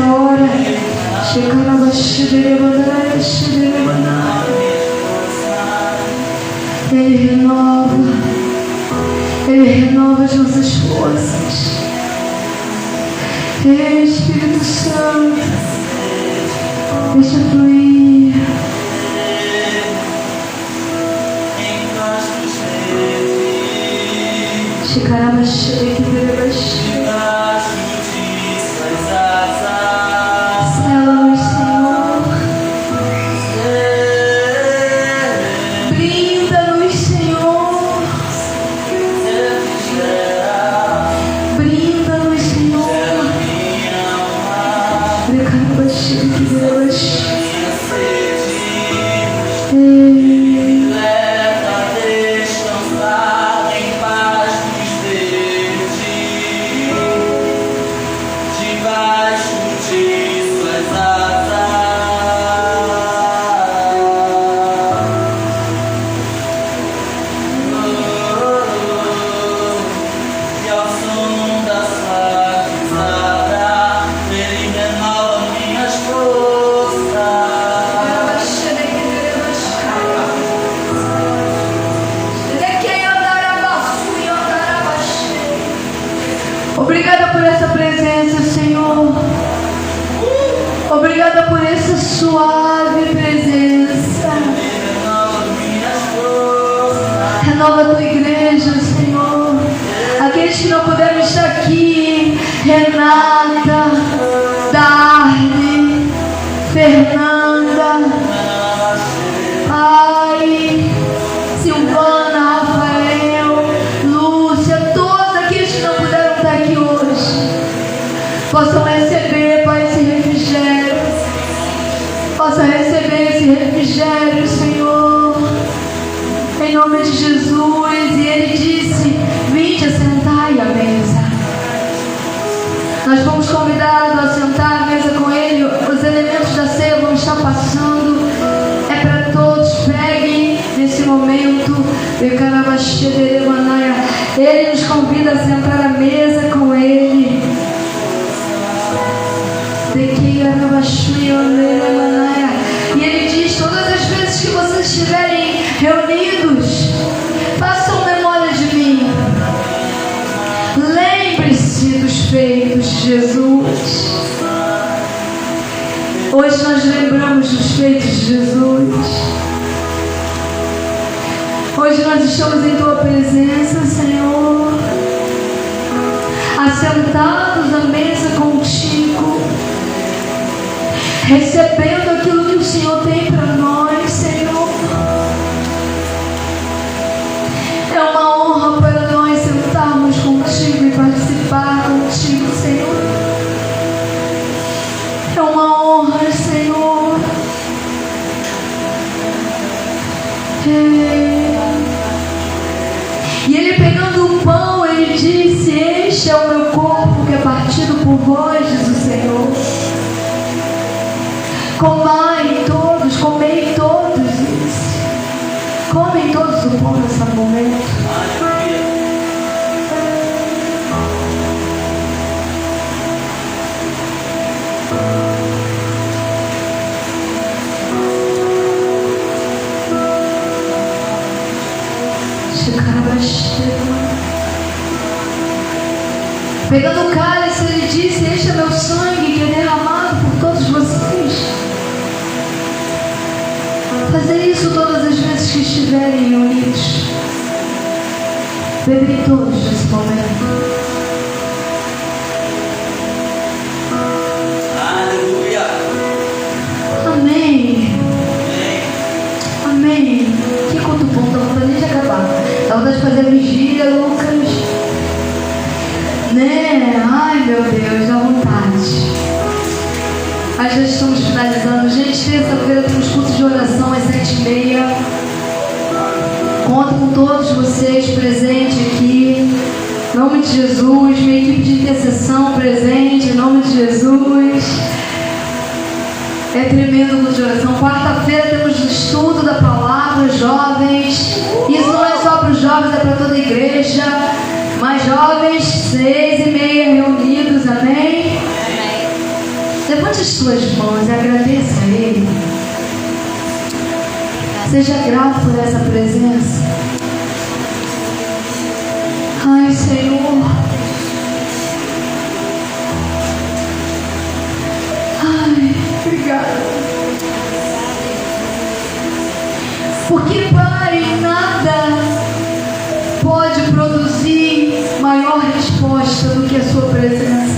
ora. Ele renova as nossas forças. Espírito Santo, deixa fluir. Sela-nos, Senhor. Brinda-nos, Senhor. Brinda-nos, Senhor. Obrigada por essa presença, Senhor. Obrigada por essa suave presença. Renova a tua igreja, Senhor. Aqueles que não puderam estar aqui, Renata, Darne, Fernanda, Pai, Silvana, Rafael, Lúcia, todos aqueles que não puderam estar aqui hoje, possam receber, Pai, esse refrigério. Possa receber esse refrigério, Senhor, em nome de Jesus. E Ele disse: vinde assentai à mesa. Nós fomos convidados a sentar à mesa com Ele. Os elementos da ceia vão estar passando. É para todos. Peguem nesse momento. Ele nos convida a sentar à mesa com Ele. E Ele diz: todas as vezes que vocês estiverem reunidos, façam memória de mim. Lembre-se dos feitos de Jesus. Hoje nós lembramos dos feitos de Jesus. Hoje nós estamos em Tua presença, Senhor, assentados à mesa contigo, recebendo aquilo que o Senhor tem para nós, Senhor. É uma honra para nós sentarmos contigo e participar contigo, Senhor. É uma honra, Senhor. E Ele, pegando o pão, Ele disse: este é o meu corpo que é partido por vós, diz o Senhor. Comai todos, comei todos isso. Comem todos o pão nesse momento. Pegando o cálice, Ele disse: este é meu sangue que é derramado por todos vocês. Fazer isso todas as vezes que estiverem reunidos. Bebem todos nesse momento. Aleluia. Amém. Amém. Que culto bom, tá vontade de acabar. Tá vontade de fazer vigília, Lucas. Né? Ai, meu Deus, dá vontade. Mas já estamos finalizando. Gente, terça-feira temos cultos de oração às 7h30. Conto com todos vocês presentes aqui. Em nome de Jesus. Minha equipe de intercessão presente. Em nome de Jesus. É tremendo o culto de oração. Quarta-feira temos o estudo da palavra, jovens. Isso não é só para os jovens, é para toda a igreja. Mais jovens, 6h30 reunidos, amém? Depois Seja grato por essa presença. Ai, Senhor. Ai, obrigada. Porque, Pai, nada pode produzir maior resposta do que a sua presença.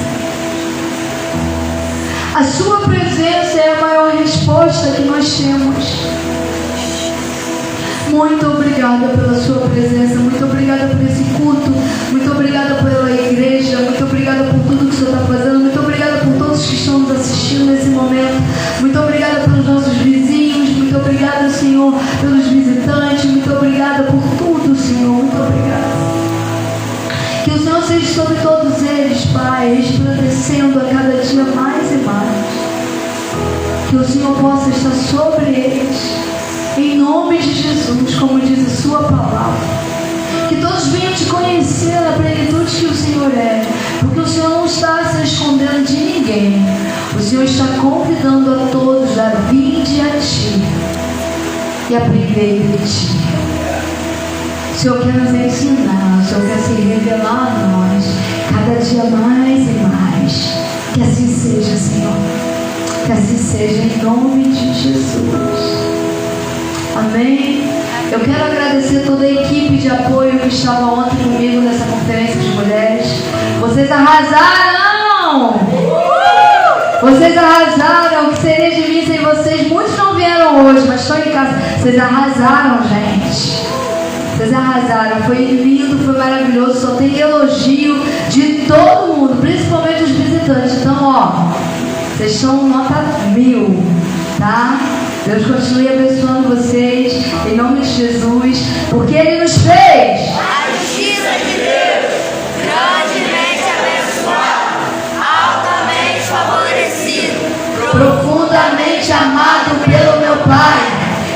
A sua presença é a maior resposta que nós temos. Muito obrigada pela sua presença, muito obrigada por esse culto, muito obrigada pela igreja, muito obrigada por tudo que o Senhor está fazendo, muito obrigada por todos que estão nos assistindo nesse momento, muito obrigada pelos nossos vizinhos, muito obrigada, Senhor, pelos visitantes, muito obrigada por tudo, Senhor, muito obrigada. Que o Senhor seja sobre todos eles, Pai, resplandecendo a cada dia mais e mais. Que o Senhor possa estar sobre eles, em nome de Jesus, como diz a sua palavra. Que todos venham te conhecer na plenitude que o Senhor é, porque o Senhor não está se escondendo de ninguém. O Senhor está convidando a todos a vinde a Ti e aprender de Ti. O Senhor quer nos ensinar, o Senhor quer se revelar a nós, cada dia mais e mais. Que assim seja, Senhor. Que assim seja, em nome de Jesus. Amém. Eu quero agradecer toda a equipe de apoio que estava ontem comigo nessa conferência de mulheres. Vocês arrasaram! Vocês arrasaram! O que seria de mim sem vocês? Muitos não vieram hoje, mas estão em casa. Vocês arrasaram, gente. Vocês arrasaram. Foi lindo, foi maravilhoso. Só tem elogio de todo mundo, principalmente os visitantes. Então, ó, vocês são nota 1000, tá? Deus continue abençoando vocês, em nome de Jesus, porque Ele nos fez A justiça de Deus, grandemente abençoado, altamente favorecido, profundamente amado pelo meu Pai.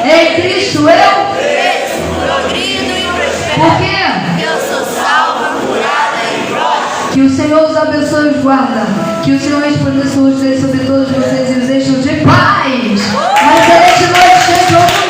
Em Cristo eu cresço, progrido e prospero. Por quê? Eu sou salva, curada e próspera. Que o Senhor os abençoe e os guarda. Que o Senhor resplandeça sobre todos vocês e os encha de paz. Uma excelente noite, Senhor.